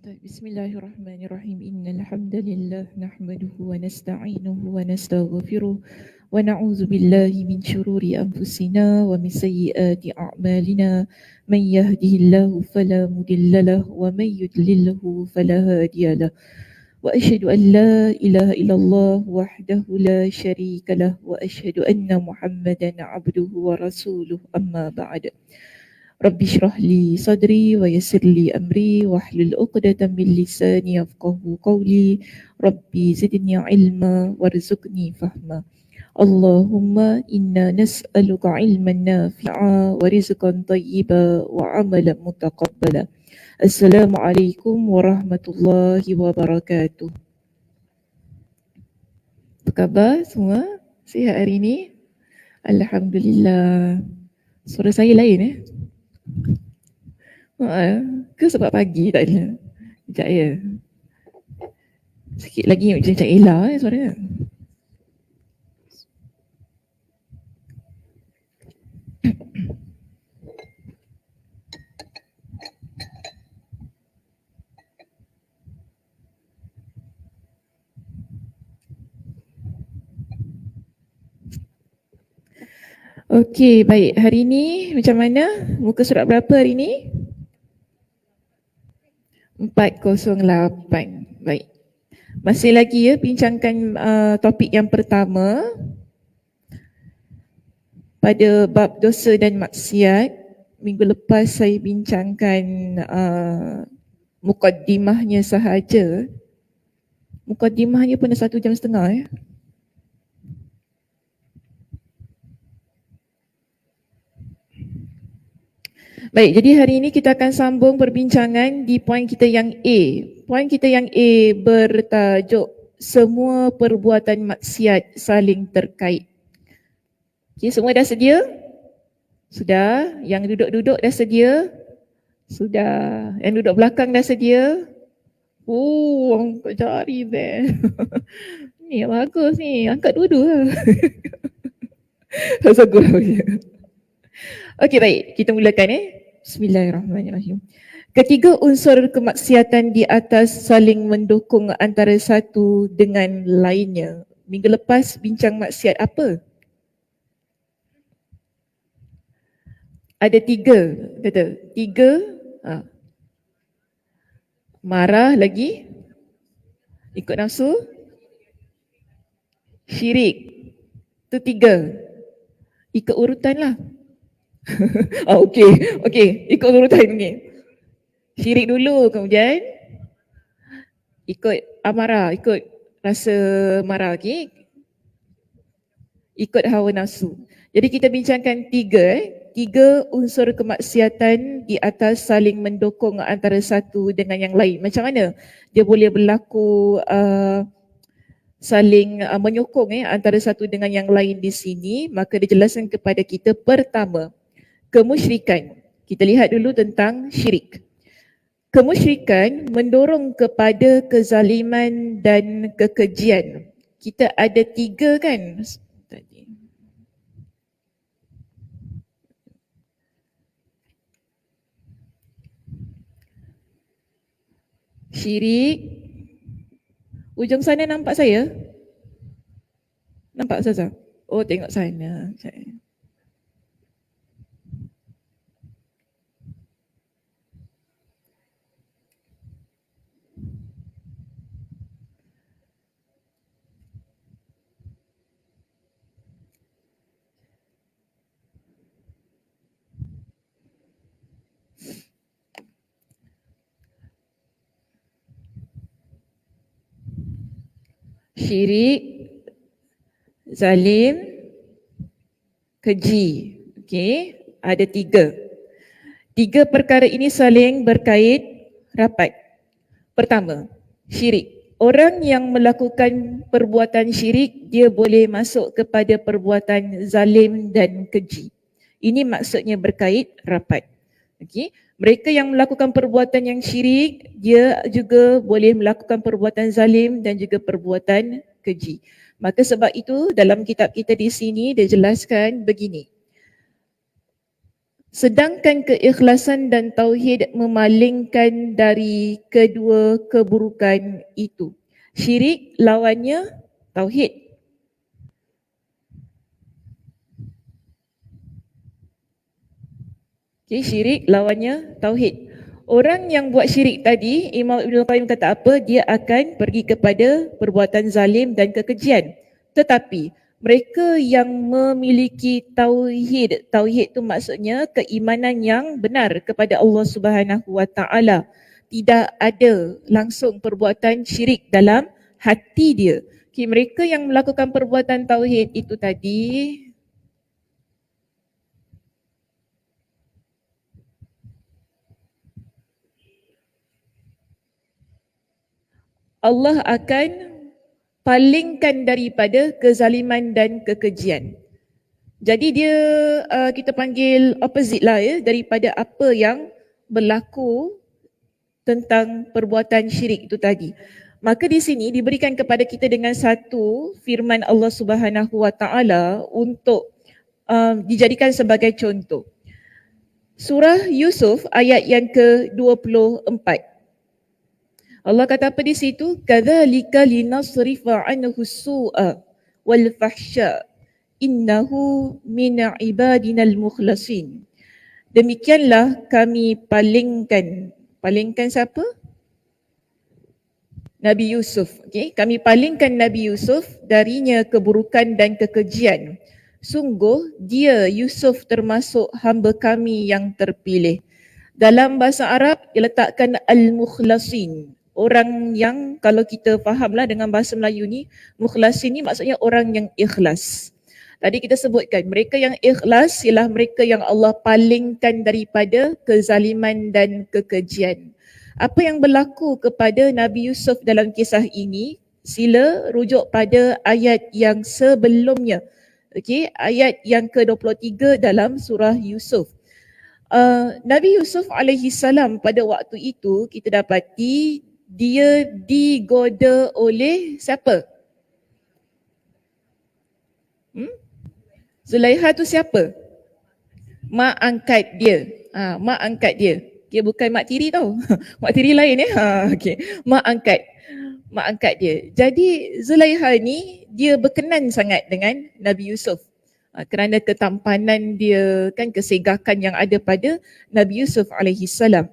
Bismillahirrahmanirrahim. Innal hamdalillah nahmaduhu wa nasta'inuhu wa nastaghfiruh wa na'udzu billahi min shururi anfusina wa min sayyiati a'malina. Man yahdihillahu fala mudilla lahu wa man yudlilhu fala hadiya lahu. Wa asyhadu an la ilaha illallah wahdahu la syarika lahu wa asyhadu anna Muhammadan 'abduhu wa rasuluh. Amma ba'd. Rabbi shrah li sadri wa yassir li amri wahlul 'uqdatam min lisani yafqahu qawli. Rabbi zidni ilma warzuqni fahma. Allahumma inna nas'aluka ilman nafi'a wa rizqan tayyiba wa amalan mutaqabbala. Assalamualaikum warahmatullahi wabarakatuh. Apa khabar semua? Sihat hari ini? Alhamdulillah. Suara saya lain ke sebab pagi tak ada? Sekejap ya. Sikit lagi macam Ella suara. Okey, baik. Hari ini macam mana? Muka surat berapa hari ini? 408. Baik. Masih lagi ya bincangkan topik yang pertama pada bab dosa dan maksiat. Minggu lepas saya bincangkan mukaddimahnya sahaja. Mukaddimahnya pun dah 1.5 jam ya. Baik, jadi hari ini kita akan sambung perbincangan di poin kita yang A. Poin kita yang A bertajuk semua perbuatan maksiat saling terkait. Okay, semua dah sedia? Sudah. Yang duduk-duduk dah sedia? Sudah. Yang duduk belakang dah sedia? Angkat jari there. Ni bagus ni. Angkat dua-dua lah. Rasa gurau je. Okey, baik. Kita mulakan Bismillahirrahmanirrahim. Ketiga unsur kemaksiatan di atas saling mendukung antara satu dengan lainnya. Minggu lepas bincang maksiat apa? Ada 3, kata 3. Marah lagi, ikut nafsu, syirik. Itu 3. Ikut urutan lah. Okey, ikut urutan ni. Syirik dulu, kemudian ikut amarah, ikut rasa marah, okey. Ikut hawa nafsu. Jadi kita bincangkan 3 unsur kemaksiatan di atas saling mendukung antara satu dengan yang lain. Macam mana dia boleh berlaku saling menyokong antara satu dengan yang lain di sini? Maka dijelaskan kepada kita pertama, kemusyrikan. Kita lihat dulu tentang syirik. Kemusyrikan mendorong kepada kezaliman dan kekejian. Kita ada 3 kan? Syirik. Ujung sana nampak saya? Nampak Ustazah? Oh, tengok sana. syirik, zalim, keji. Okey, ada tiga. Tiga perkara ini saling berkait rapat. Pertama, syirik. Orang yang melakukan perbuatan syirik, dia boleh masuk kepada perbuatan zalim dan keji. Ini maksudnya berkait rapat. Okey, mereka yang melakukan perbuatan yang syirik, dia juga boleh melakukan perbuatan zalim dan juga perbuatan keji. Maka sebab itu dalam kitab kita di sini dia jelaskan begini. Sedangkan keikhlasan dan tauhid memalingkan dari kedua keburukan itu. Syirik lawannya tauhid. Okay, syirik lawannya tauhid. Orang yang buat syirik tadi, Imam Ibn Qayyim kata apa? Dia akan pergi kepada perbuatan zalim dan kekejian. Tetapi mereka yang memiliki tauhid, tauhid itu maksudnya keimanan yang benar kepada Allah Subhanahu Wa Taala. Tidak ada langsung perbuatan syirik dalam hati dia. Okay, mereka yang melakukan perbuatan tauhid itu tadi, Allah akan palingkan daripada kezaliman dan kekejian. Jadi dia kita panggil opposite lah ya, daripada apa yang berlaku tentang perbuatan syirik itu tadi. Maka di sini diberikan kepada kita dengan satu firman Allah Subhanahu Wa Taala untuk dijadikan sebagai contoh. Surah Yusuf ayat yang ke-24. Allah kata apa di situ? Kadzalika linasrifa anhu su'a wal fahsya innahu min ibadinal mukhlasin. Demikianlah kami palingkan siapa? Nabi Yusuf. Okay? Kami palingkan Nabi Yusuf darinya keburukan dan kekejian. Sungguh dia Yusuf termasuk hamba kami yang terpilih. Dalam bahasa Arab diletakkan al-mukhlasin. Orang yang kalau kita fahamlah dengan bahasa Melayu ni, mukhlasin ni maksudnya orang yang ikhlas. Tadi kita sebutkan mereka yang ikhlas ialah mereka yang Allah palingkan daripada kezaliman dan kekejian. Apa yang berlaku kepada Nabi Yusuf dalam kisah ini, sila rujuk pada ayat yang sebelumnya. Okey, ayat yang ke-23 dalam surah Yusuf. Nabi Yusuf alaihi salam pada waktu itu kita dapati dia digoda oleh siapa? Zulaiha tu siapa? Mak angkat dia. Mak angkat dia. Dia bukan mak tiri tau. Mak tiri lain ya. Okay. Mak angkat dia. Jadi Zulaiha ni dia berkenan sangat dengan Nabi Yusuf. Kerana ketampanan dia, kan kesegakan yang ada pada Nabi Yusuf alaihi salam.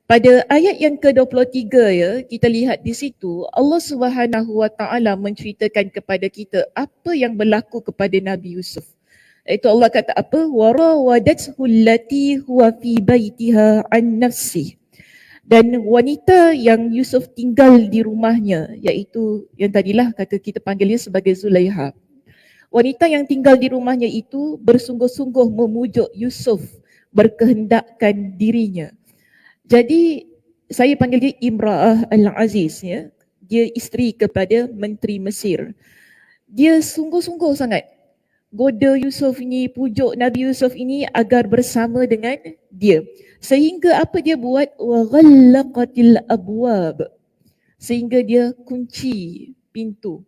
Pada ayat yang ke-23 ya, kita lihat di situ Allah Subhanahu Wa Taala menceritakan kepada kita apa yang berlaku kepada Nabi Yusuf. Itu Allah kata apa? Warawadathu allati huwa fi baitiha an nafsi. Dan wanita yang Yusuf tinggal di rumahnya, iaitu yang tadilah kata kita panggilnya sebagai Zulaiha. Wanita yang tinggal di rumahnya itu bersungguh-sungguh memujuk Yusuf, berkehendakkan dirinya. Jadi saya panggil dia Imra'ah Al-Aziz ya. Dia isteri kepada Menteri Mesir. Dia sungguh-sungguh sangat goda Yusuf ini, pujuk Nabi Yusuf ini agar bersama dengan dia. Sehingga apa dia buat? Wa ghallaqatil abwab. Sehingga dia kunci pintu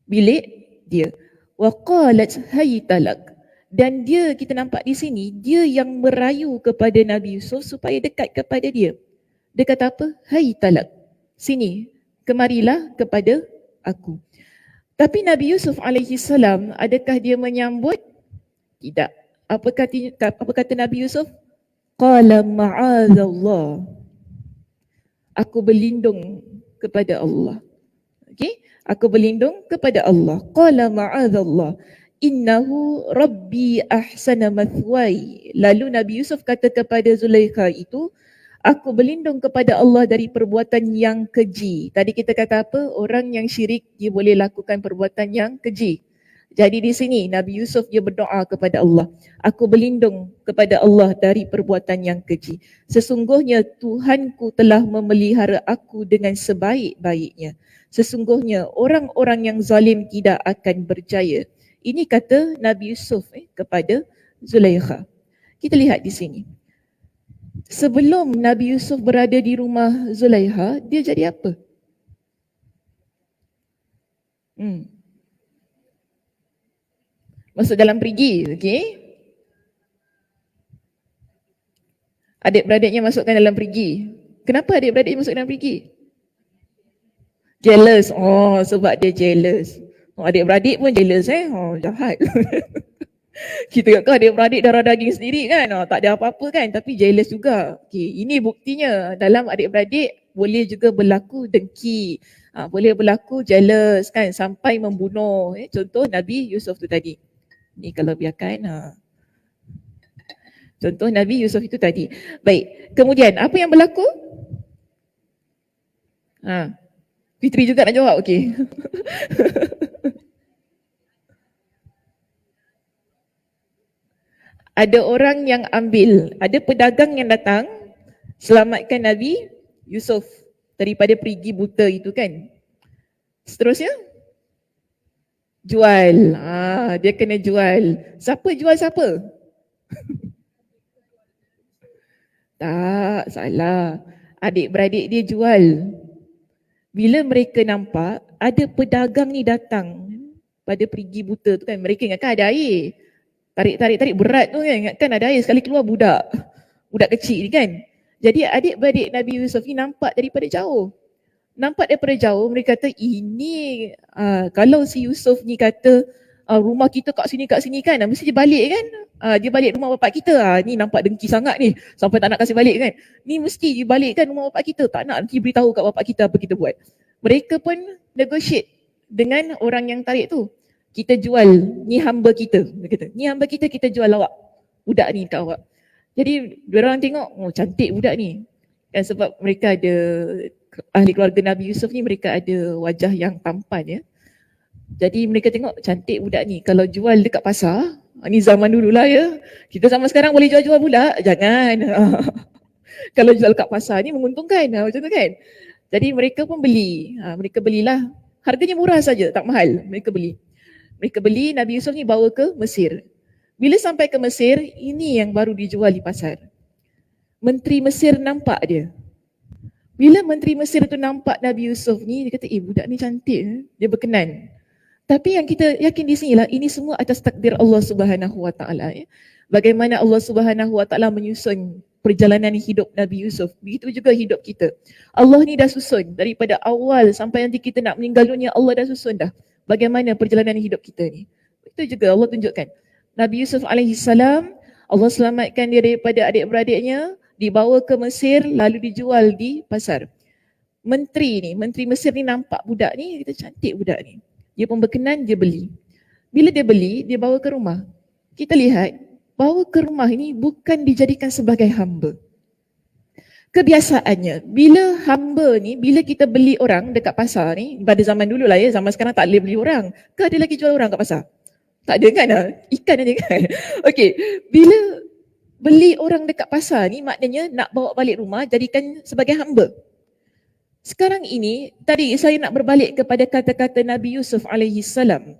bilik dia. Wa qalat haytalak. Dan dia, kita nampak di sini, dia yang merayu kepada Nabi Yusuf supaya dekat kepada dia. Dia kata apa? Hai talak, sini, kemarilah kepada aku. Tapi Nabi Yusuf alaihi salam, adakah dia menyambut? Tidak. Apa kata Nabi Yusuf? Qala ma'azallah. Aku berlindung kepada Allah. Okey? Aku berlindung kepada Allah. Qala ma'azallah. Innahu rabbi ahsana mathwai. Lalu Nabi Yusuf kata kepada Zulaikha itu, Aku berlindung kepada Allah dari perbuatan yang keji. Tadi kita kata apa? Orang yang syirik dia boleh lakukan perbuatan yang keji. Jadi di sini Nabi Yusuf dia berdoa kepada Allah. Aku berlindung kepada Allah dari perbuatan yang keji. Sesungguhnya Tuhanku telah memelihara aku dengan sebaik-baiknya. Sesungguhnya orang-orang yang zalim tidak akan berjaya. Ini kata Nabi Yusuf kepada Zulaikha. Kita lihat di sini. Sebelum Nabi Yusuf berada di rumah Zulaikha, dia jadi apa? Masuk dalam perigi, okey? Adik-beradiknya masukkan dalam perigi. Kenapa adik-beradik masuk dalam perigi? Jealous. Oh, sebab dia jealous. Oh, adik-beradik pun jealous Oh, jahat. Kita kata adik-beradik darah daging sendiri kan. Oh, tak ada apa-apa kan, tapi jealous juga. Okey, ini buktinya dalam adik-beradik boleh juga berlaku dengki. Boleh berlaku jealous kan sampai membunuh. Contoh Nabi Yusuf tu tadi. Ni kalau biarkan contoh Nabi Yusuf itu tadi. Baik, kemudian apa yang berlaku? Fitri juga nak jawab, okey. Ada orang yang ambil, ada pedagang yang datang selamatkan Nabi Yusuf daripada perigi buta itu kan. Seterusnya jual. Dia kena jual. Siapa jual siapa? Tak, salah. Adik-beradik dia jual. Bila mereka nampak ada pedagang ni datang pada perigi buta tu kan, mereka ingatkan ada air. Tarik berat tu kan, ingatkan ada air, sekali keluar budak kecil ni kan. Jadi adik-beradik Nabi Yusuf ni nampak daripada jauh. Mereka kata ini kalau si Yusuf ni kata rumah kita kat sini kan, mesti dia balik kan. Dia balik rumah bapak kita. Ni nampak dengki sangat ni sampai tak nak kasih balik kan. Ni mesti dia balikkan rumah bapak kita, tak nak nanti beritahu kat bapak kita apa kita buat. Mereka pun negotiate dengan orang yang tarik tu. Kita jual, ni hamba kita. Dia kata, ni hamba kita jual awak. Budak ni kat awak. Jadi diorang tengok, oh cantik budak ni. Dan sebab mereka ada, ahli keluarga Nabi Yusuf ni mereka ada wajah yang tampan ya. Jadi mereka tengok cantik budak ni. Kalau jual dekat pasar, ni zaman dululah ya. Kita zaman sekarang boleh jual-jual pula. Jangan. Kalau jual kat pasar ni menguntungkan macam tu kan. Jadi mereka pun beli. Mereka belilah. Harganya murah saja, tak mahal. Mereka beli, Nabi Yusuf ni bawa ke Mesir. Bila sampai ke Mesir, ini yang baru dijual di pasar. Menteri Mesir nampak dia. Bila Menteri Mesir tu nampak Nabi Yusuf ni, dia kata, budak ni cantik. Dia berkenan. Tapi yang kita yakin di sini lah, ini semua atas takdir Allah Subhanahu Wa Taala. Bagaimana Allah Subhanahu Wa Taala menyusun perjalanan hidup Nabi Yusuf, begitu juga hidup kita. Allah ni dah susun daripada awal sampai nanti kita nak meninggal dunia, Allah dah susun dah bagaimana perjalanan hidup kita ni. Itu juga Allah tunjukkan. Nabi Yusuf alaihissalam, Allah selamatkan dia daripada adik-beradiknya, dibawa ke Mesir lalu dijual di pasar. Menteri Mesir ni nampak budak ni, kita cantik budak ni. Dia pun berkenan, dia beli. Bila dia beli, dia bawa ke rumah. Kita lihat, bawa ke rumah ini bukan dijadikan sebagai hamba. Kebiasaannya, bila kita beli orang dekat pasar ni, pada zaman dulu lah ya, zaman sekarang tak boleh beli orang. Ke ada lagi jual orang kat pasar? Tak ada kan? Ikan ada kan? Okey, bila beli orang dekat pasar ni, maknanya nak bawa balik rumah, jadikan sebagai hamba. Sekarang ini, tadi saya nak berbalik kepada kata-kata Nabi Yusuf alaihissalam.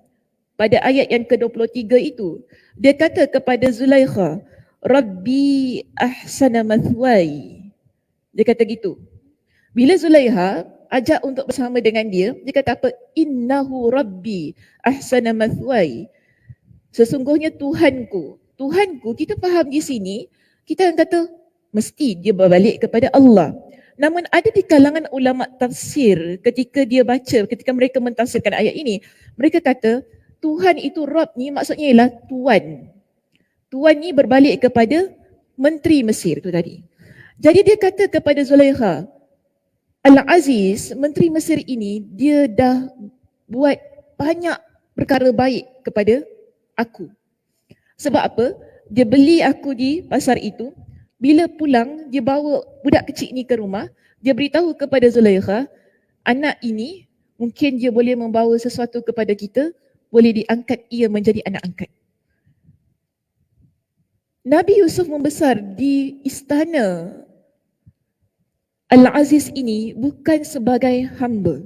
Pada ayat yang ke-23 itu, dia kata kepada Zulaikha, Rabbi ahsana mathwai. Dia kata gitu. Bila Zulaikha ajak untuk bersama dengan dia, dia kata apa? Innahu Rabbi ahsana mathwai. Sesungguhnya Tuhanku. Tuhanku, kita faham di sini, kita kata mesti dia berbalik kepada Allah. Namun ada di kalangan ulama tafsir ketika mereka mentafsirkan ayat ini, mereka kata Tuhan itu Rabb ni maksudnya ialah Tuan. Tuan ni berbalik kepada Menteri Mesir tu tadi. Jadi dia kata kepada Zulaikha, Al-Aziz, Menteri Mesir ini dia dah buat banyak perkara baik kepada aku. Sebab apa? Dia beli aku di pasar itu. Bila pulang, dia bawa budak kecil ni ke rumah, dia beritahu kepada Zulaikha, anak ini mungkin dia boleh membawa sesuatu kepada kita, boleh diangkat ia menjadi anak angkat. Nabi Yusuf membesar di istana Al-Aziz ini bukan sebagai hamba.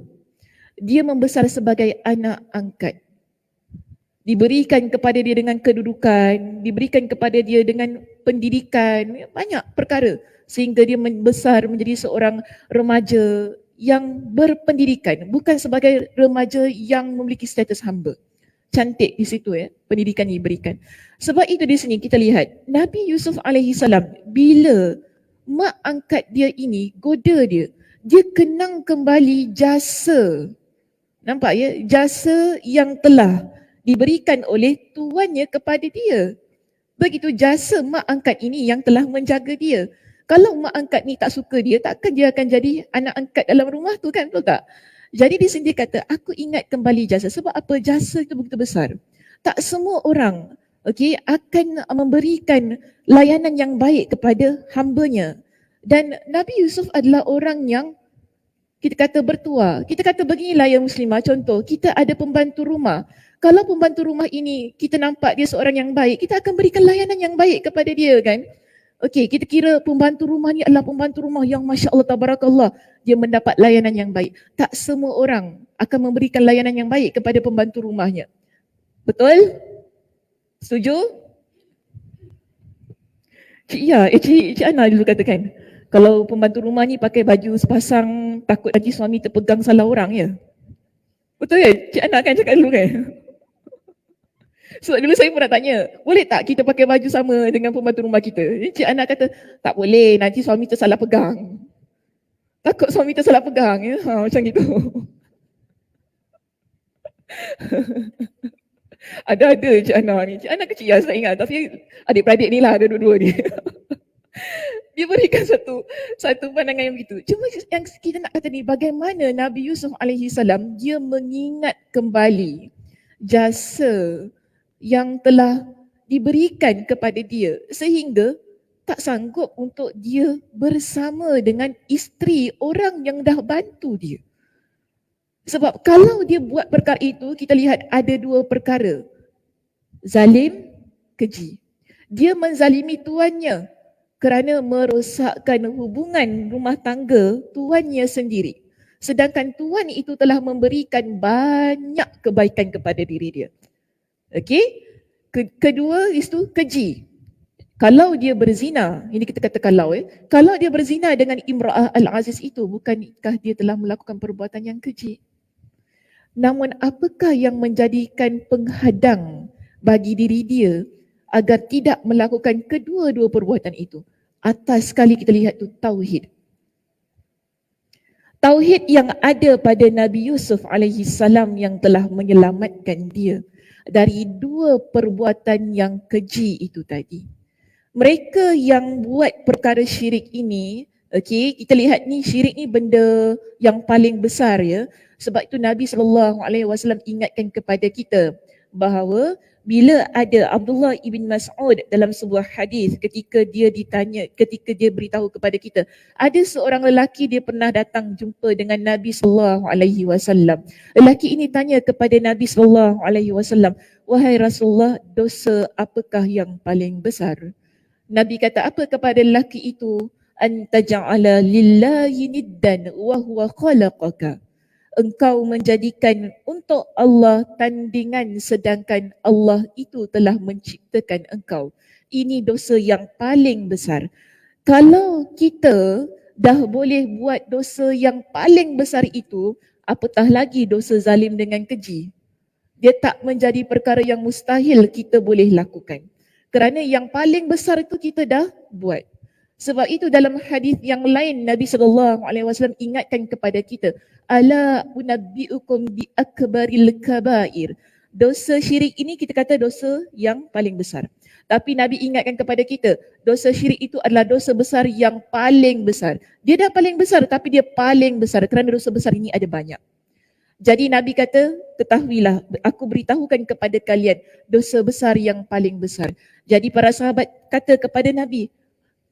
Dia membesar sebagai anak angkat. Diberikan kepada dia dengan kedudukan, diberikan kepada dia dengan pendidikan, banyak perkara sehingga dia membesar menjadi seorang remaja yang berpendidikan, bukan sebagai remaja yang memiliki status hamba. Cantik di situ pendidikan diberikan. Sebab itu di sini kita lihat Nabi Yusuf alaihissalam bila mak angkat dia ini goda dia, dia kenang kembali jasa. Nampak ya? Jasa yang telah diberikan oleh tuannya kepada dia. Begitu jasa mak angkat ini yang telah menjaga dia. Kalau mak angkat ni tak suka dia, takkan dia akan jadi anak angkat dalam rumah tu kan, betul tak? Jadi di sini dia kata, aku ingat kembali jasa. Sebab apa? Jasa itu begitu besar. Tak semua orang akan memberikan layanan yang baik kepada hambanya. Dan Nabi Yusuf adalah orang yang kita kata bertuah. Kita kata beginilah ya muslimah, contoh, kita ada pembantu rumah. Kalau pembantu rumah ini kita nampak dia seorang yang baik, kita akan berikan layanan yang baik kepada dia kan. Okey, kita kira pembantu rumah ni adalah pembantu rumah yang Masya Allah, Tabarakallah, dia mendapat layanan yang baik. Tak semua orang akan memberikan layanan yang baik kepada pembantu rumahnya. Betul? Setuju? Cik Ana dulu katakan, kalau pembantu rumah ni pakai baju sepasang, takut nanti suami terpegang salah orang ya. Betul ya? Cik Ana kan cakap dulu kan? Sebab dulu saya pernah tanya, boleh tak kita pakai baju sama dengan pembantu rumah kita? Cik Ana kata, tak boleh, nanti suami tersalah pegang. Takut suami tersalah pegang ya, macam gitu. Ada Cik Ana ni. Cik Ana kecil lah saya ingat, tapi adik-beradik ni lah ada dua-dua ni. Dia berikan satu pandangan yang begitu. Cuma yang kita nak kata ni, bagaimana Nabi Yusuf alaihissalam dia mengingat kembali jasa yang telah diberikan kepada dia sehingga tak sanggup untuk dia bersama dengan isteri orang yang dah bantu dia. Sebab kalau dia buat perkara itu, kita lihat ada dua perkara. Zalim, keji. Dia menzalimi tuannya kerana merosakkan hubungan rumah tangga tuannya sendiri. Sedangkan tuan itu telah memberikan banyak kebaikan kepada diri dia. Okey? Kedua itu keji. Kalau dia berzina, ini kita kata kalau dia berzina dengan Imra'ah Al-Aziz itu, bukankah dia telah melakukan perbuatan yang keji? Namun apakah yang menjadikan penghadang bagi diri dia agar tidak melakukan kedua-dua perbuatan itu? Atas sekali kita lihat tu tauhid. Tauhid yang ada pada Nabi Yusuf alaihissalam yang telah menyelamatkan dia dari dua perbuatan yang keji itu tadi. Mereka yang buat perkara syirik ini, kita lihat ni syirik ni benda yang paling besar ya. Sebab itu Nabi SAW ingatkan kepada kita bahawa bila ada Abdullah ibn Mas'ud dalam sebuah hadis ketika dia beritahu kepada kita, ada seorang lelaki dia pernah datang jumpa dengan Nabi SAW. Lelaki ini tanya kepada Nabi SAW, wahai Rasulullah, dosa apakah yang paling besar? Nabi kata apa kepada lelaki itu? Anta ja'ala lillahi niddan wa huwa khalaqaka. Engkau menjadikan untuk Allah tandingan sedangkan Allah itu telah menciptakan engkau. Ini dosa yang paling besar. Kalau kita dah boleh buat dosa yang paling besar itu, apatah lagi dosa zalim dengan keji. Dia tak menjadi perkara yang mustahil kita boleh lakukan. Kerana yang paling besar itu kita dah buat. Sebab itu dalam hadis yang lain Nabi SAW ingatkan kepada kita, ala unabbiukum bi akbaril kabair. Dosa syirik ini kita kata dosa yang paling besar. Tapi Nabi ingatkan kepada kita, dosa syirik itu adalah dosa besar yang paling besar. Dia dah paling besar tapi dia paling besar kerana dosa besar ini ada banyak. Jadi Nabi kata, ketahuilah, aku beritahukan kepada kalian dosa besar yang paling besar. Jadi para sahabat kata kepada Nabi,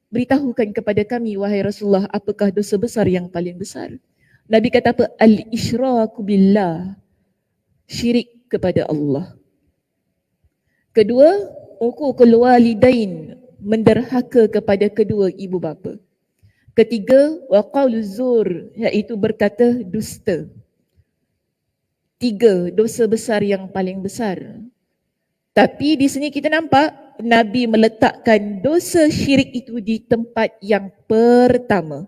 Beritahukan kepada kami, wahai Rasulullah, apakah dosa besar yang paling besar? Nabi kata apa? Al-isyraku billah, syirik kepada Allah. Kedua, uququl walidain, menderhaka kepada kedua ibu bapa. Ketiga, wa qauluz zur, iaitu berkata dusta. Tiga dosa besar yang paling besar. Tapi di sini kita nampak Nabi meletakkan dosa syirik itu di tempat yang pertama,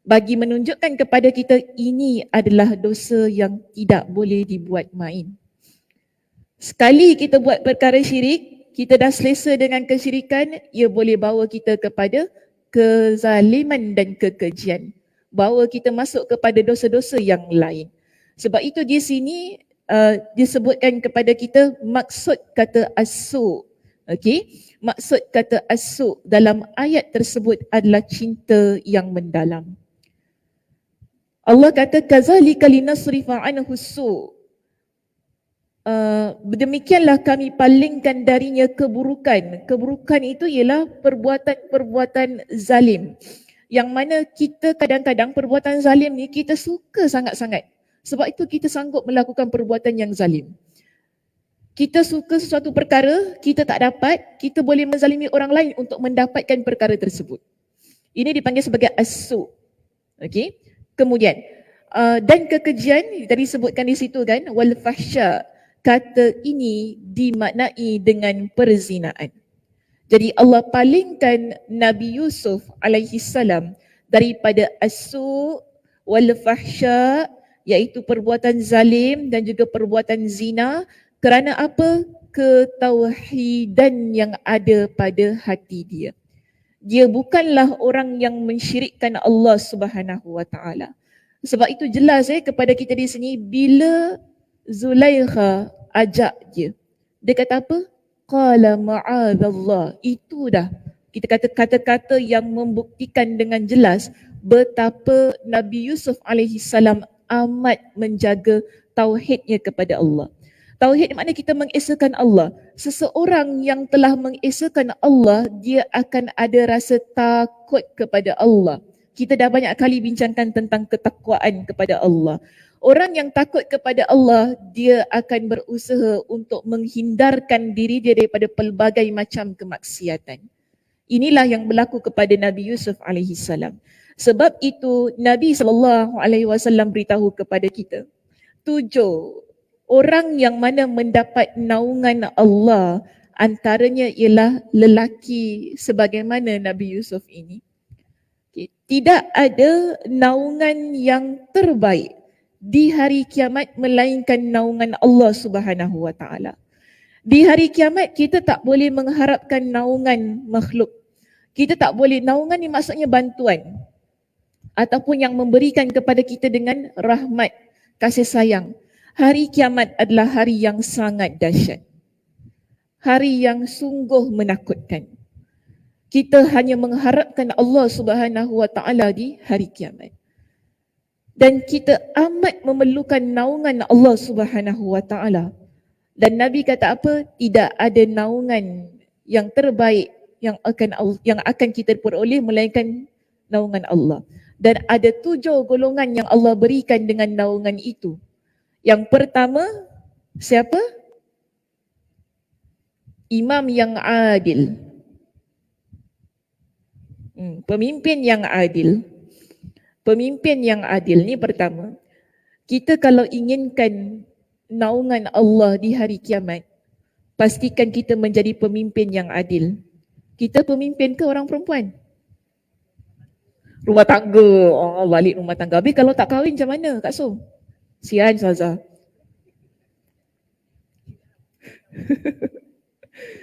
bagi menunjukkan kepada kita ini adalah dosa yang tidak boleh dibuat main. Sekali kita buat perkara syirik, kita dah selesa dengan kesyirikan, ia boleh bawa kita kepada kezaliman dan kekejian, bawa kita masuk kepada dosa-dosa yang lain. Sebab itu di sini disebutkan kepada kita maksud kata as-su. Okey, maksud kata as-su dalam ayat tersebut adalah cinta yang mendalam. Allah kata kazalika linasrifa anhu su. Demikianlah kami palingkan darinya keburukan. Keburukan itu ialah perbuatan-perbuatan zalim. Yang mana kita kadang-kadang perbuatan zalim ni kita suka sangat-sangat. Sebab itu kita sanggup melakukan perbuatan yang zalim. Kita suka sesuatu perkara, kita tak dapat, kita boleh menzalimi orang lain untuk mendapatkan perkara tersebut. Ini dipanggil sebagai as-su. Okey. Kemudian dan kekejian tadi sebutkan di situ kan, wal fahsya. Kata ini dimaknai dengan perzinaan. Jadi Allah palingkan Nabi Yusuf alaihi salam daripada as-su wal fahsya, iaitu perbuatan zalim dan juga perbuatan zina. Kerana apa? Ketauhidan yang ada pada hati dia. Dia bukanlah orang yang mensyirikkan Allah Subhanahu wa taala. Sebab itu jelas kepada kita di sini bila Zulaikha ajak dia. Dia kata apa? Qala ma'adzallah. Itu dah kita kata kata-kata yang membuktikan dengan jelas betapa Nabi Yusuf alaihi salam amat menjaga tauhidnya kepada Allah. Tauhid makna kita mengesakan Allah. Seseorang yang telah mengesakan Allah, dia akan ada rasa takut kepada Allah. Kita dah banyak kali bincangkan tentang ketakwaan kepada Allah. Orang yang takut kepada Allah, dia akan berusaha untuk menghindarkan diri dia daripada pelbagai macam kemaksiatan. Inilah yang berlaku kepada Nabi Yusuf alaihi salam. Sebab itu Nabi SAW beritahu kepada kita, 7 orang yang mana mendapat naungan Allah, antaranya ialah lelaki sebagaimana Nabi Yusuf ini. Tidak ada naungan yang terbaik di hari kiamat melainkan naungan Allah Subhanahu wa taala. Di hari kiamat kita tak boleh mengharapkan naungan makhluk. Kita tak boleh, naungan ni maksudnya bantuan ataupun yang memberikan kepada kita dengan rahmat, kasih sayang. Hari kiamat adalah hari yang sangat dahsyat. Hari yang sungguh menakutkan. Kita hanya mengharapkan Allah Subhanahu wa taala di hari kiamat. Dan kita amat memerlukan naungan Allah Subhanahu wa taala. Dan Nabi kata apa? Tidak ada naungan yang terbaik yang akan kita peroleh melainkan naungan Allah. Dan ada 7 golongan yang Allah berikan dengan naungan itu. Yang pertama, siapa? Imam yang adil. Pemimpin yang adil. Pemimpin yang adil ni pertama. Kita kalau inginkan naungan Allah di hari kiamat, pastikan kita menjadi pemimpin yang adil. Kita pemimpin ke orang perempuan? Rumah tangga. Oh, balik rumah tangga. Habis kalau tak kahwin macam mana Kak So? Sian Saza.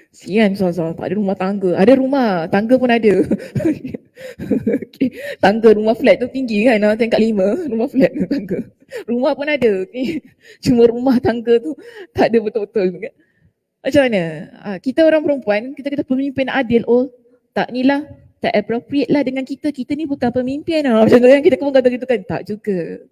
Sian Saza, tak ada rumah tangga. Ada rumah tangga pun ada. Okay. Tangga rumah flat tu tinggi kan, tingkat 5, rumah flat tu tangga. Rumah pun ada. Okay. Cuma rumah tangga tu tak ada betul-betul. Macam mana? Kita orang perempuan, kita kata pemimpin adil. Oh, tak ni lah, tak appropriate lah dengan kita. Kita ni bukan pemimpin lah. Macam tu kan, kita pun kata gitu kan. Tak juga.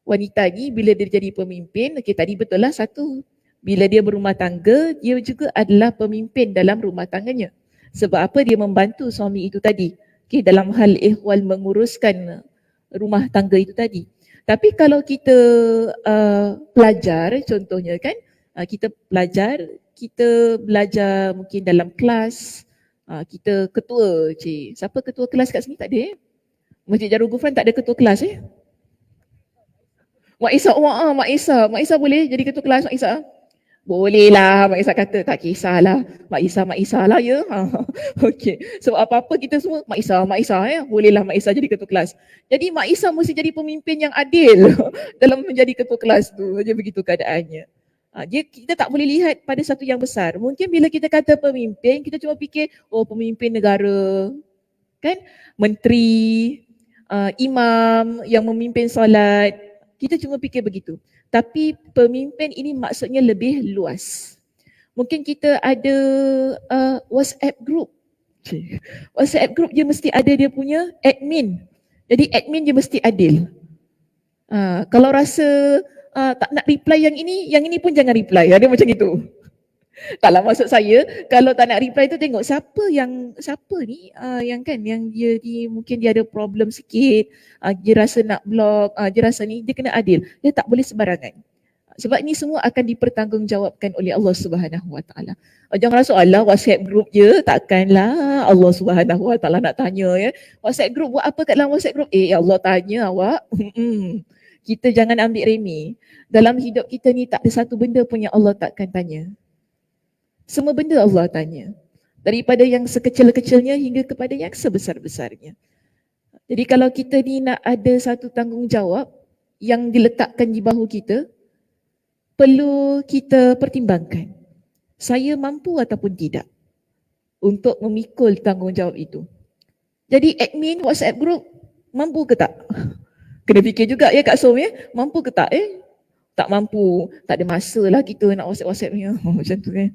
Wanita ni bila dia jadi pemimpin, okay, tadi betul lah satu. Bila dia berumah tangga, dia juga adalah pemimpin dalam rumah tangganya. Sebab apa? Dia membantu suami itu tadi. Okay, dalam hal ihwal menguruskan rumah tangga itu tadi. Tapi kalau kita pelajar contohnya kan, kita belajar mungkin dalam kelas, kita ketua, cik. Siapa ketua kelas kat sini? Tak ada Masjid Darul Ghufran tak ada ketua kelas Mak Isa, Mak Isa boleh jadi ketua kelas Mak Isa? Boleh lah, Mak Isa kata tak kisahlah. Mak Isa lah ya. Okey. Sebab apa-apa kita semua Mak Isa ya. Bolehlah Mak Isa jadi ketua kelas. Jadi Mak Isa mesti jadi pemimpin yang adil dalam menjadi ketua kelas tu. Dia begitu keadaannya. Kita tak boleh lihat pada satu yang besar. Mungkin bila kita kata pemimpin, kita cuma fikir, oh pemimpin negara, kan? Menteri, imam yang memimpin solat. Kita cuma fikir begitu. Tapi pemimpin ini maksudnya lebih luas. Mungkin kita ada WhatsApp group. WhatsApp group dia mesti ada dia punya admin. Jadi admin dia mesti adil. Kalau rasa tak nak reply yang ini pun jangan reply. Ada macam itu. Taklah maksud saya, kalau tak nak reply tu tengok siapa ni yang kan yang dia mungkin dia ada problem sikit, dia rasa nak block, dia rasa ni, dia kena adil. Dia tak boleh sembarangan. Sebab ni semua akan dipertanggungjawabkan oleh Allah Subhanahu Wa Taala. Jangan rasa Allah WhatsApp group je, takkanlah Allah Subhanahu Wa Taala nak tanya ya. WhatsApp group buat apa kat dalam WhatsApp group? Allah tanya awak. Kita jangan ambil remeh. Dalam hidup kita ni tak ada satu benda pun yang Allah takkan tanya. Semua benda Allah tanya. Daripada yang sekecil-kecilnya hingga kepada yang sebesar-besarnya. Jadi kalau kita ni nak ada satu tanggungjawab yang diletakkan di bahu kita, perlu kita pertimbangkan. Saya mampu ataupun tidak untuk memikul tanggungjawab itu. Jadi admin WhatsApp group, mampu ke tak? Kena fikir juga ya Kak Som ya, mampu ke tak tak mampu, tak ada masa lah kita nak WhatsApp ni. Macam tu kan.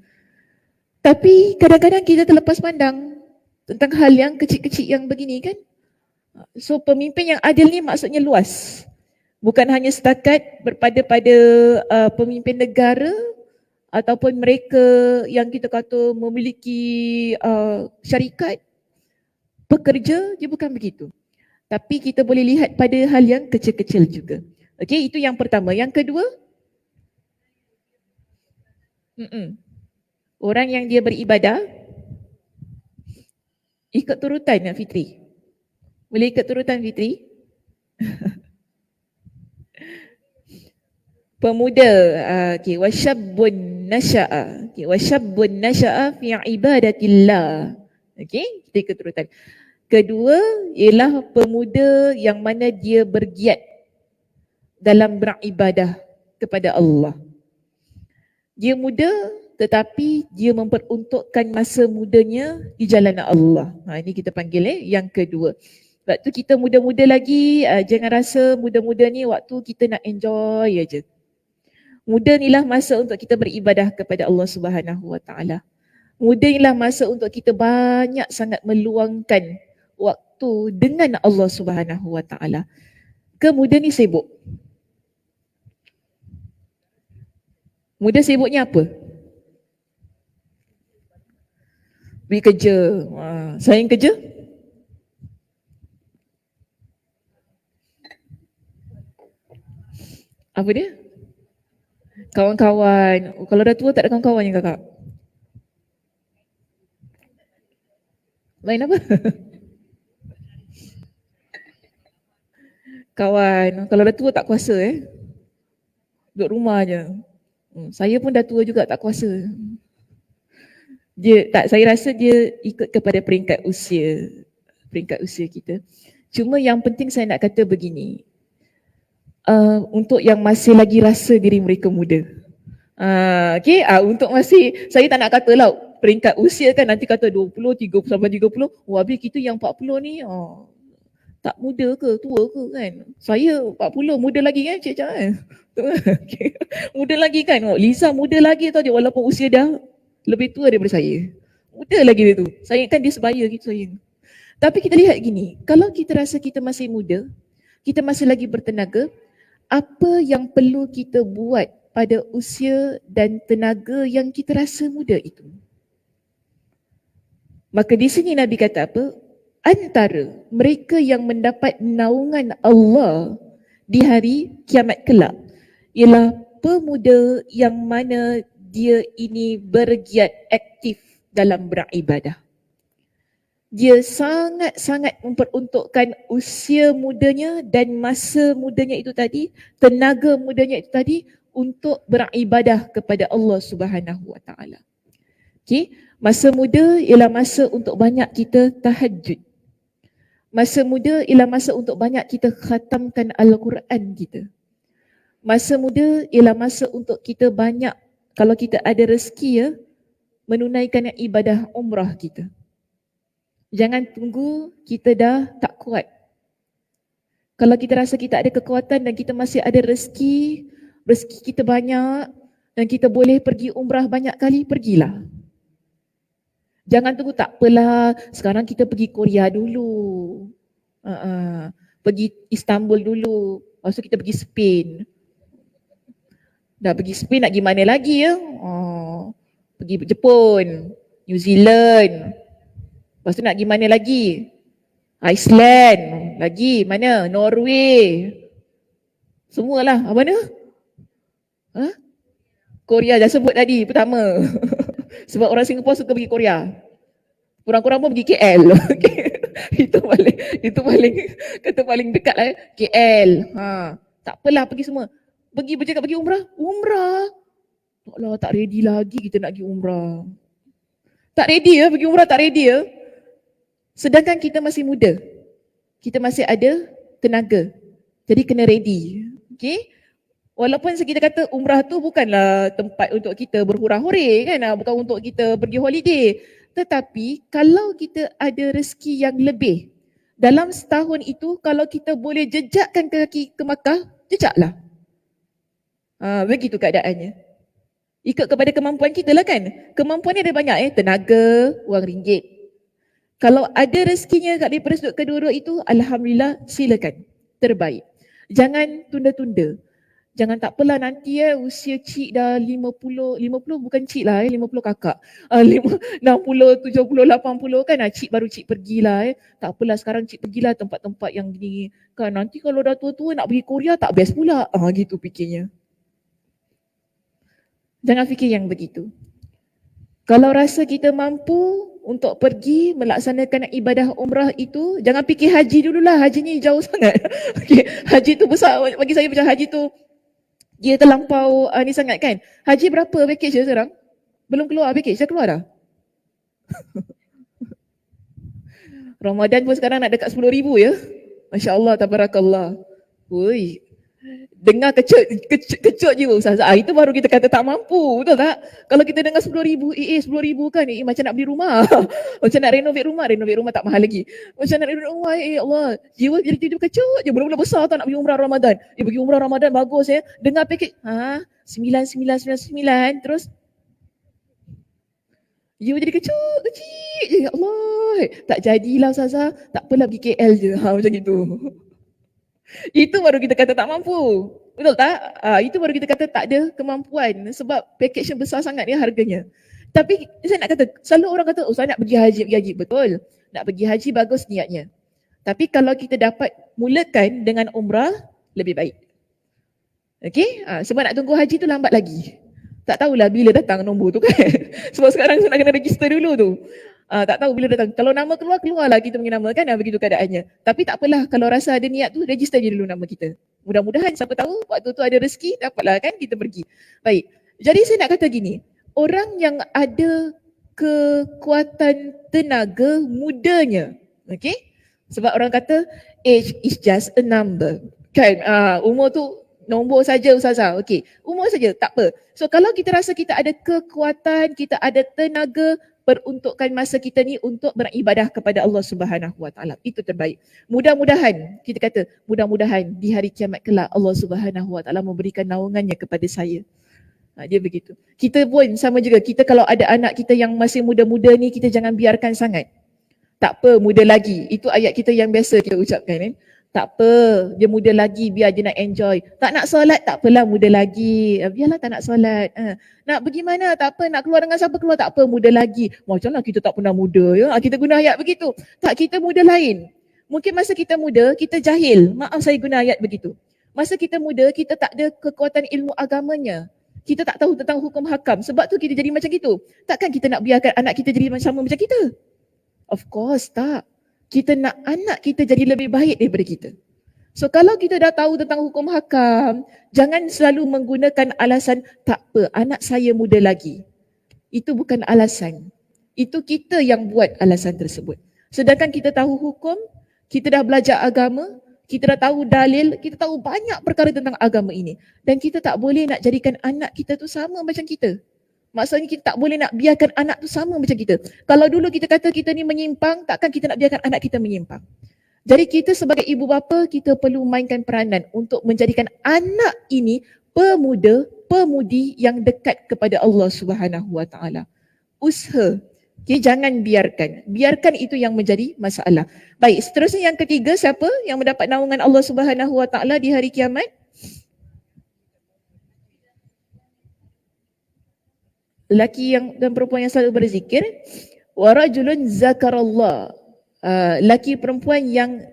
Tapi kadang-kadang kita terlepas pandang tentang hal yang kecil-kecil yang begini kan. So pemimpin yang adil ni maksudnya luas. Bukan hanya setakat berpada pada pemimpin negara ataupun mereka yang kita kata memiliki syarikat, pekerja, dia bukan begitu. Tapi kita boleh lihat pada hal yang kecil-kecil juga. Okey, itu yang pertama. Yang kedua, orang yang dia beribadah ikut turutan Fitri. Boleh ikut turutan Fitri? Pemuda, okey, wasyabbun nasya'a. Okey, wasyabbun nasya'a fi ibadatillah. Okey, kita ikut turutan. Kedua ialah pemuda yang mana dia bergiat dalam beribadah kepada Allah. Dia muda tetapi dia memperuntukkan masa mudanya di jalan Allah. Ini kita panggil yang kedua. Sebab tu kita muda-muda lagi, jangan rasa muda-muda ni waktu kita nak enjoy aja. Muda inilah masa untuk kita beribadah kepada Allah Subhanahu Wa Taala. Muda inilah masa untuk kita banyak sangat meluangkan waktu dengan Allah Subhanahu Wa Taala. Ke muda ni sibuk? Muda sibuknya apa? Pergi kerja. Saya yang kerja? Apa dia? Kawan-kawan. Kalau dah tua tak ada kawan-kawan yang kakak? Lain apa? Kawan. Kalau dah tua tak kuasa duduk rumah je. Saya pun dah tua juga tak kuasa. Saya rasa dia ikut kepada peringkat usia kita. Cuma yang penting saya nak kata begini. Untuk yang masih lagi rasa diri mereka muda. Okay, untuk masih, saya tak nak kata lah peringkat usia kan nanti kata 20, 30 sampai 30. Habis kita yang 40 ni tak muda ke, tua ke kan. Saya 40 muda lagi kan Cik Cak kan. Okay. Muda lagi kan. Liza muda lagi tau dia walaupun usia dah lebih tua daripada saya. Muda lagi dia tu. Saya kan dia sebaya gitu saya. Tapi kita lihat gini, kalau kita rasa kita masih muda, kita masih lagi bertenaga, apa yang perlu kita buat pada usia dan tenaga yang kita rasa muda itu? Maka di sini Nabi kata apa? Antara mereka yang mendapat naungan Allah di hari kiamat kelak ialah pemuda yang mana dia ini bergiat aktif dalam beribadah. Dia sangat-sangat memperuntukkan usia mudanya dan masa mudanya itu tadi, tenaga mudanya itu tadi untuk beribadah kepada Allah Subhanahu Wa Taala. Okey, masa muda ialah masa untuk banyak kita tahajud. Masa muda ialah masa untuk banyak kita khatamkan Al-Quran kita. Masa muda ialah masa untuk kita banyak, kalau kita ada rezeki ya, menunaikan ibadah umrah kita. Jangan tunggu kita dah tak kuat. Kalau kita rasa kita ada kekuatan dan kita masih ada rezeki kita banyak dan kita boleh pergi umrah banyak kali, pergilah. Jangan tunggu, tak apalah, sekarang kita pergi Korea dulu. Pergi Istanbul dulu. Lepas tu kita pergi Spain. Dah pergi Spain nak pergi mana lagi ya? Pergi Jepun, New Zealand. Lepas tu nak pergi mana lagi? Iceland. Lagi mana? Norway. Semualah. Apa mana? Korea dah sebut tadi pertama. Sebab orang Singapura suka pergi Korea. Kurang-kurang pun pergi KL. Itu paling kata paling dekat lah KL. Tak apalah pergi semua. Pergi bercakap pergi umrah. Umrah. Taklah, tak ready lagi kita nak pergi umrah. Tak ready ya, pergi umrah tak ready ya. Sedangkan kita masih muda. Kita masih ada tenaga. Jadi kena ready. Okay? Walaupun kita kata umrah tu bukanlah tempat untuk kita berhura-huri kan, bukan untuk kita pergi holiday. Tetapi kalau kita ada rezeki yang lebih, dalam setahun itu kalau kita boleh jejakkan kaki ke Makkah, jejaklah. Begitu keadaannya. Ikut kepada kemampuan kita lah kan. Kemampuan ni ada banyak tenaga, wang ringgit. Kalau ada rezekinya kat daripada sudut kedua-dua itu, alhamdulillah, silakan. Terbaik. Jangan tunda-tunda. Jangan tak apalah nanti usia cik dah 50 bukan cik lah 50 kakak. 60, 70, 80 kan cik baru cik pergilah Tak apalah sekarang cik pergilah tempat-tempat yang gini. Kan nanti kalau dah tua-tua nak pergi Korea tak best pula. Gitu fikirnya. Jangan fikir yang begitu. Kalau rasa kita mampu untuk pergi melaksanakan ibadah umrah itu, jangan fikir haji dululah. Haji ni jauh sangat. Okay. Haji tu besar. Bagi saya macam haji tu dia terlampau ni sangat kan. Haji berapa package dia sekarang? Belum keluar package, dah keluar dah? Ramadan pun sekarang nak dekat 10,000 ya. Masya Allah, tabarakallah. Ui, dengar kecut je Ustazah. Itu baru kita kata tak mampu, betul tak? Kalau kita dengar 10,000, 10,000 kan, macam nak beli rumah. Macam nak renovate rumah tak mahal lagi. Macam nak renovate rumah, Allah, jiwa jadi tidur kecut je. Mula-mula besar tak nak pergi umrah Ramadan. Pergi umrah Ramadan bagus ya. Dengar paket, 9,999, terus jiwa jadi kecil je. Ya Allah, tak jadilah Ustazah, tak apalah pergi KL je. Macam gitu. Itu baru kita kata tak mampu. Betul tak? Itu baru kita kata tak ada kemampuan sebab package yang besar sangat ni harganya. Tapi saya nak kata, selalu orang kata, saya nak pergi haji. Betul. Nak pergi haji bagus niatnya. Tapi kalau kita dapat mulakan dengan umrah, lebih baik. Okey? Sebab nak tunggu haji tu lambat lagi. Tak tahulah bila datang nombor tu kan. Sebab sekarang nak kena register dulu tu. Tak tahu bila datang. Kalau nama keluarlah kita punya nama kan, begitu keadaannya. Tapi tak apalah, kalau rasa ada niat tu, register je dulu nama kita. Mudah-mudahan siapa tahu waktu tu ada rezeki, dapatlah kan kita pergi. Baik. Jadi saya nak kata gini, orang yang ada kekuatan tenaga mudanya, okay? Sebab orang kata age is just a number. Kan, umur tu nombor saja Ustazah. Okey, umur saja, tak apa. So kalau kita rasa kita ada kekuatan, kita ada tenaga, peruntukkan masa kita ni untuk beribadah kepada Allah Subhanahu Wa Taala. Itu terbaik. Mudah-mudahan, kita kata, mudah-mudahan di hari kiamat kelak Allah Subhanahu Wa Taala memberikan naungannya kepada saya. Dia begitu. Kita pun sama juga. Kita kalau ada anak kita yang masih muda-muda ni, kita jangan biarkan sangat. Tak apa, muda lagi. Itu ayat kita yang biasa kita ucapkan kan. Tak apa, dia muda lagi biar dia nak enjoy. Tak nak solat, tak apalah muda lagi. Biarlah tak nak solat. Nak pergi mana, tak apa. Nak keluar dengan siapa, keluar tak apa, muda lagi. Macam mana kita tak pernah muda ya? Kita guna ayat begitu. Tak, kita muda lain. Mungkin masa kita muda, kita jahil. Maaf saya guna ayat begitu. Masa kita muda, kita tak ada kekuatan ilmu agamanya. Kita tak tahu tentang hukum hakam. Sebab tu kita jadi macam itu. Takkan kita nak biarkan anak kita jadi sama macam kita? Of course tak. Kita nak anak kita jadi lebih baik daripada kita. So kalau kita dah tahu tentang hukum hakam, jangan selalu menggunakan alasan tak apa, anak saya muda lagi. Itu bukan alasan. Itu kita yang buat alasan tersebut. Sedangkan kita tahu hukum, kita dah belajar agama, kita dah tahu dalil, kita tahu banyak perkara tentang agama ini. Dan kita tak boleh nak jadikan anak kita tu sama macam kita. Maksudnya kita tak boleh nak biarkan anak tu sama macam kita. Kalau dulu kita kata kita ni menyimpang, takkan kita nak biarkan anak kita menyimpang. Jadi kita sebagai ibu bapa, kita perlu mainkan peranan untuk menjadikan anak ini pemuda, pemudi yang dekat kepada Allah Subhanahu Wa Taala. Usaha. Okay, jangan biarkan. Biarkan itu yang menjadi masalah. Baik, seterusnya yang ketiga, siapa yang mendapat naungan Allah Subhanahu Wa Taala di hari kiamat? Lelaki yang dan perempuan yang selalu berzikir. Wa rajulun zakarallah. Lelaki perempuan yang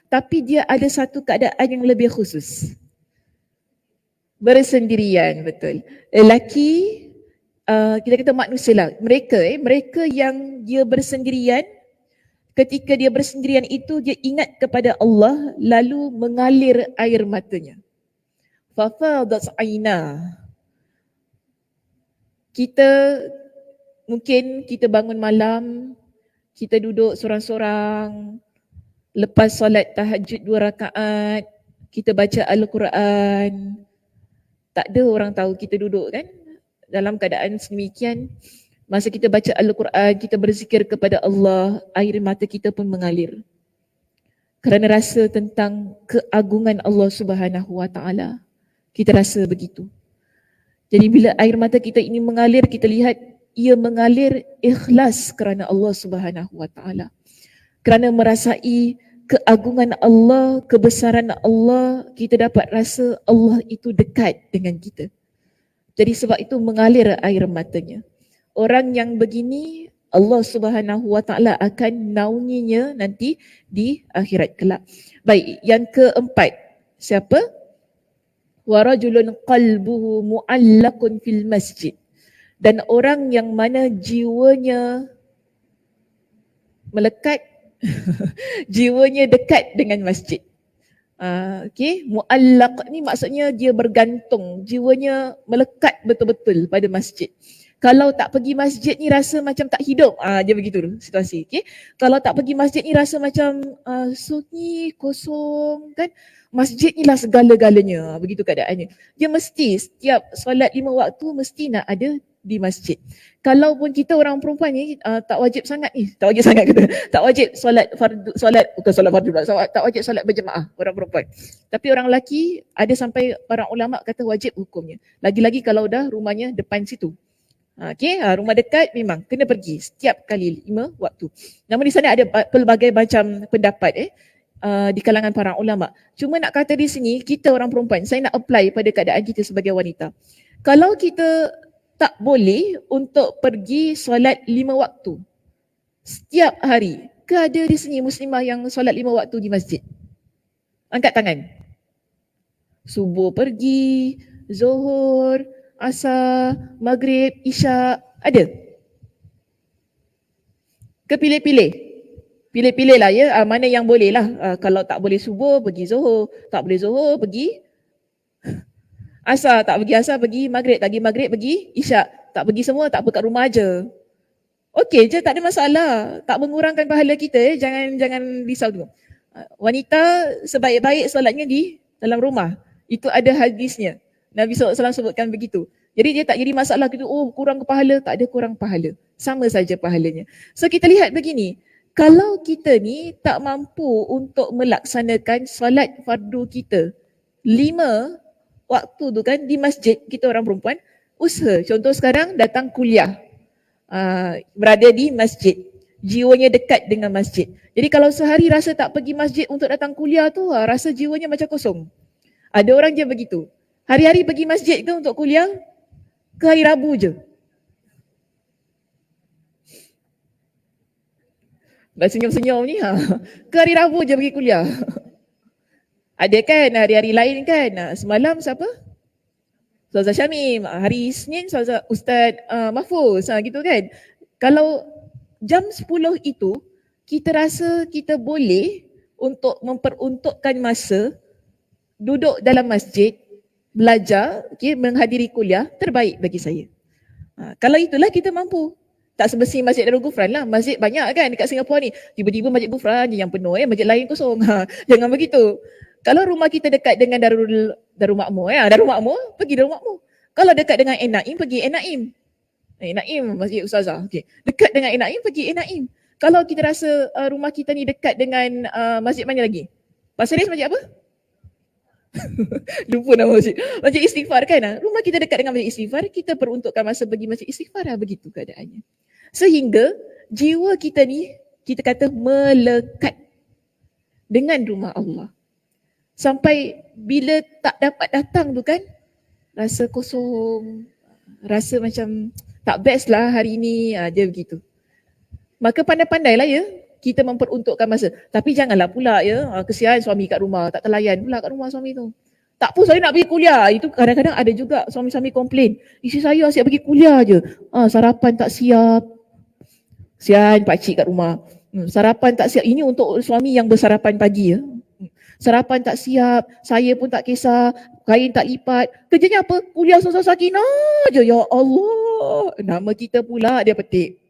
tapi dia ada satu keadaan yang lebih khusus. Bersendirian, betul. Lelaki, kita kata manusia lah. Mereka yang dia bersendirian, ketika dia bersendirian itu dia ingat kepada Allah lalu mengalir air matanya. Fafadat aina. Mungkin kita bangun malam, kita duduk sorang-sorang, lepas solat tahajud 2 rakaat, kita baca Al-Quran. Tak ada orang tahu kita duduk kan? Dalam keadaan sedemikian, masa kita baca Al-Quran, kita berzikir kepada Allah, air mata kita pun mengalir. Kerana rasa tentang keagungan Allah Subhanahu Wa Taala. Kita rasa begitu. Jadi bila air mata kita ini mengalir, kita lihat ia mengalir ikhlas kerana Allah Subhanahu Wa Taala. Kerana merasai keagungan Allah, kebesaran Allah, kita dapat rasa Allah itu dekat dengan kita. Jadi sebab itu mengalir air matanya. Orang yang begini, Allah Subhanahu Wa Taala akan naunginya nanti di akhirat kelak. Baik, yang keempat, siapa? Wa rajulun qalbuhu mu'allaqun fil masjid. Dan orang yang mana jiwanya melekat, jiwanya dekat dengan masjid. Mu'allaq ni maksudnya dia bergantung, jiwanya melekat betul-betul pada masjid. Kalau tak pergi masjid ni rasa macam tak hidup. Dia begitu dulu situasi. Kalau tak pergi masjid ni rasa macam sunyi, kosong kan. Masjid ni lah segala-galanya, begitu keadaannya. Dia mesti setiap solat 5 waktu mesti nak ada di masjid. Kalau pun kita orang perempuan ni tak wajib sangat tak wajib solat fardu, tak wajib solat berjemaah orang perempuan. Tapi orang lelaki ada sampai para ulama kata wajib hukumnya. Lagi-lagi kalau dah rumahnya depan situ. Rumah dekat memang kena pergi setiap kali 5 waktu. Namun di sana ada pelbagai macam pendapat di kalangan para ulama. Cuma nak kata di sini, kita orang perempuan, saya nak apply pada keadaan kita sebagai wanita. Kalau kita tak boleh untuk pergi solat 5 waktu setiap hari, ke ada di sini muslimah yang solat 5 waktu di masjid? Angkat tangan. Subuh pergi, Zuhur, Asar, Maghrib, Isyak, ada? Kepilih-pilih? Pilih-pilih lah ya, mana yang boleh lah. Kalau tak boleh subuh, pergi Zuhur. Tak boleh Zuhur, pergi Asar. Tak pergi Asar, pergi Maghrib. Tak pergi Maghrib, pergi Isyak. Tak pergi semua, tak apa, kat rumah aja. Okey je, tak ada masalah. Tak mengurangkan pahala kita jangan risau dulu. Wanita sebaik-baik solatnya di dalam rumah. Itu ada hadisnya. Nabi SAW sebutkan begitu. Jadi dia tak jadi masalah gitu, kurang ke pahala. Tak ada kurang pahala. Sama saja pahalanya. So kita lihat begini. Kalau kita ni tak mampu untuk melaksanakan solat fardu kita 5 waktu tu kan di masjid, kita orang perempuan usaha. Contoh sekarang datang kuliah, berada di masjid. jiwanya dekat dengan masjid. Jadi kalau sehari rasa tak pergi masjid untuk datang kuliah tu, rasa jiwanya macam kosong. Ada orang je begitu. Hari-hari pergi masjid ke untuk kuliah? Ke hari Rabu je? Dah senyum-senyum ni. Ke hari Rabu je pergi kuliah? Ada kan hari-hari lain kan? Semalam siapa? Ustazah Syamim. Hari Isnin Ustaz Mahfuz. Gitu kan? Kalau jam 10 itu, kita rasa kita boleh untuk memperuntukkan masa duduk dalam masjid, belajar, menghadiri kuliah, terbaik bagi saya. Kalau itulah kita mampu. Tak sebesi Masjid Darul Ghufran lah. Masjid banyak kan dekat Singapura ni. Tiba-tiba Masjid Ghufran je yang penuh, masjid lain kosong. Jangan begitu. Kalau rumah kita dekat dengan Darul Makmur, Darul Makmur, pergi Darul Makmur. Kalau dekat dengan Naim, pergi Naim. Naim, Masjid Ustazah. Okay. Dekat dengan Naim, pergi Naim. Kalau kita rasa rumah kita ni dekat dengan masjid mana lagi? Pasir Ris masjid apa? Lupa nama masjid. Masjid Istighfar kan? Rumah kita dekat dengan Masjid Istighfar, kita peruntukkan masa pergi Masjid Istighfar. Begitu keadaannya. Sehingga jiwa kita ni, kita kata melekat dengan rumah Allah. Sampai bila tak dapat datang tu kan, rasa kosong, rasa macam tak best lah hari ni, dia begitu. Maka pandai-pandailah ya, kita memperuntukkan masa. Tapi janganlah pula ya, kesian suami kat rumah, tak terlayan pula kat rumah suami tu. Tak pun saya nak pergi kuliah. Itu kadang-kadang ada juga suami-suami komplain. Isteri saya asyik pergi kuliah je. Sarapan tak siap. Kesian pakcik kat rumah. Sarapan tak siap. Ini untuk suami yang bersarapan pagi ya. Sarapan tak siap, saya pun tak kisah, kain tak lipat. Kerjanya apa? Kuliah Ustazah Sakinah je. Ya Allah. Nama kita pula dia petik.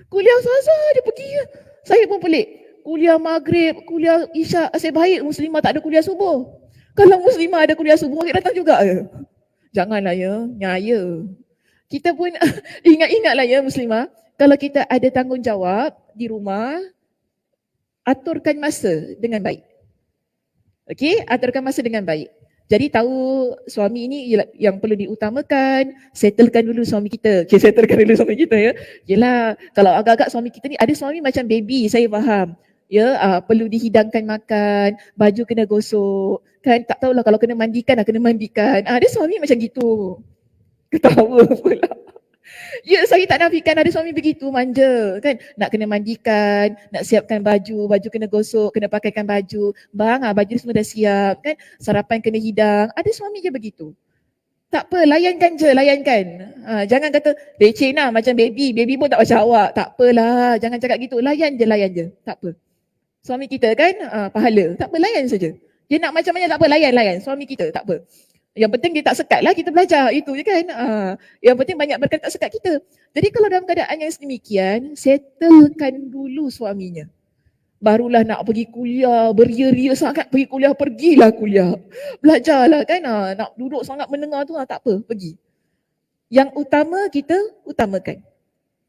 Kuliah Ustazah dia pergi. Saya pun pelik. Kuliah maghrib, kuliah isyak. Asyik baik muslimah tak ada kuliah subuh. Kalau muslimah ada kuliah subuh, dia datang juga ke? Janganlah ya, nyaya. Kita pun ingat-ingatlah ya muslimah. Kalau kita ada tanggungjawab di rumah, aturkan masa dengan baik. Okey, aturkan masa dengan baik. Jadi tahu suami ini yang perlu diutamakan, settlekan dulu suami kita. Okay, settlekan dulu suami kita ya. Yelah, kalau agak-agak suami kita ni, ada suami macam baby, saya faham. Ya, perlu dihidangkan makan, baju kena gosok. Kan tak tahulah kalau kena mandikan, kena mandikan. Ada suami macam gitu. Ketawa pula. Ya, saya tak nafikan ada suami begitu, manja kan. Nak kena mandikan, nak siapkan baju, baju kena gosok, kena pakaikan baju. Bang, baju semua dah siap kan. Sarapan kena hidang. Ada suami je begitu. Tak apa, layankan je, layankan. Jangan kata, leceh lah macam baby. Baby pun tak macam awak. Tak apalah, jangan cakap gitu. Layan je. Tak apa. Suami kita kan, pahala. Tak apa, layan saja. Dia nak macam mana tak apa, layan. Suami kita, tak apa. Yang penting dia tak sekat lah, kita belajar. Itu je kan. Yang penting banyak berkat tak sekat kita. Jadi kalau dalam keadaan yang sedemikian, settlekan dulu suaminya. Barulah nak pergi kuliah, beria-ria sangat pergi kuliah, pergilah kuliah. Belajarlah kan. Nak duduk sangat mendengar tu, tak apa, pergi. Yang utama kita utamakan.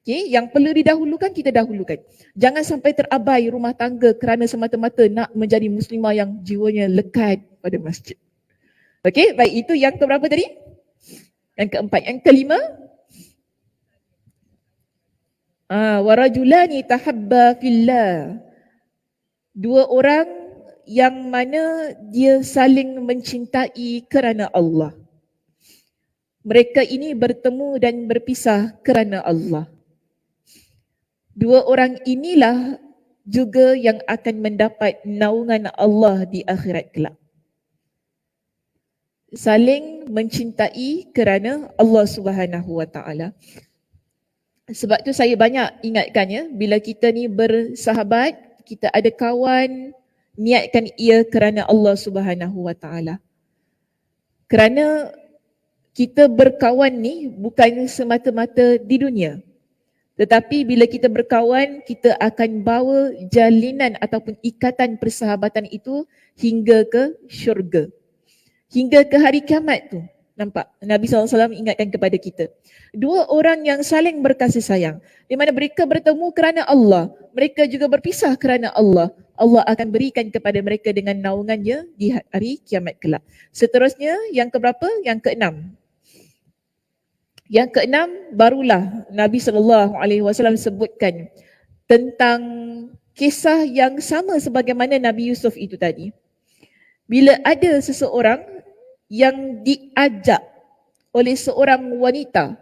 Okay? Yang perlu didahulukan, kita dahulukan. Jangan sampai terabai rumah tangga kerana semata-mata nak menjadi muslimah yang jiwanya lekat pada masjid. Okey, baik, itu yang keberapa tadi? Yang keempat. Yang kelima, warajulani tahabba fillah. Dua orang yang mana dia saling mencintai kerana Allah. Mereka ini bertemu dan berpisah kerana Allah. Dua orang inilah juga yang akan mendapat naungan Allah di akhirat kelak. Saling mencintai kerana Allah Subhanahu Wa Taala. Sebab tu saya banyak ingatkan ya, bila kita ni bersahabat, kita ada kawan, niatkan ia kerana Allah Subhanahu Wa Taala. Kerana kita berkawan ni bukan semata-mata di dunia. Tetapi bila kita berkawan, kita akan bawa jalinan ataupun ikatan persahabatan itu hingga ke syurga. Hingga ke hari kiamat tu. Nampak? Nabi SAW ingatkan kepada kita. Dua orang yang saling berkasih sayang. Di mana mereka bertemu kerana Allah. Mereka juga berpisah kerana Allah. Allah akan berikan kepada mereka dengan naungannya di hari kiamat kelak. Seterusnya, yang keberapa? Yang keenam. Yang keenam, barulah Nabi SAW sebutkan tentang kisah yang sama sebagaimana Nabi Yusuf itu tadi. Bila ada seseorang yang diajak oleh seorang wanita,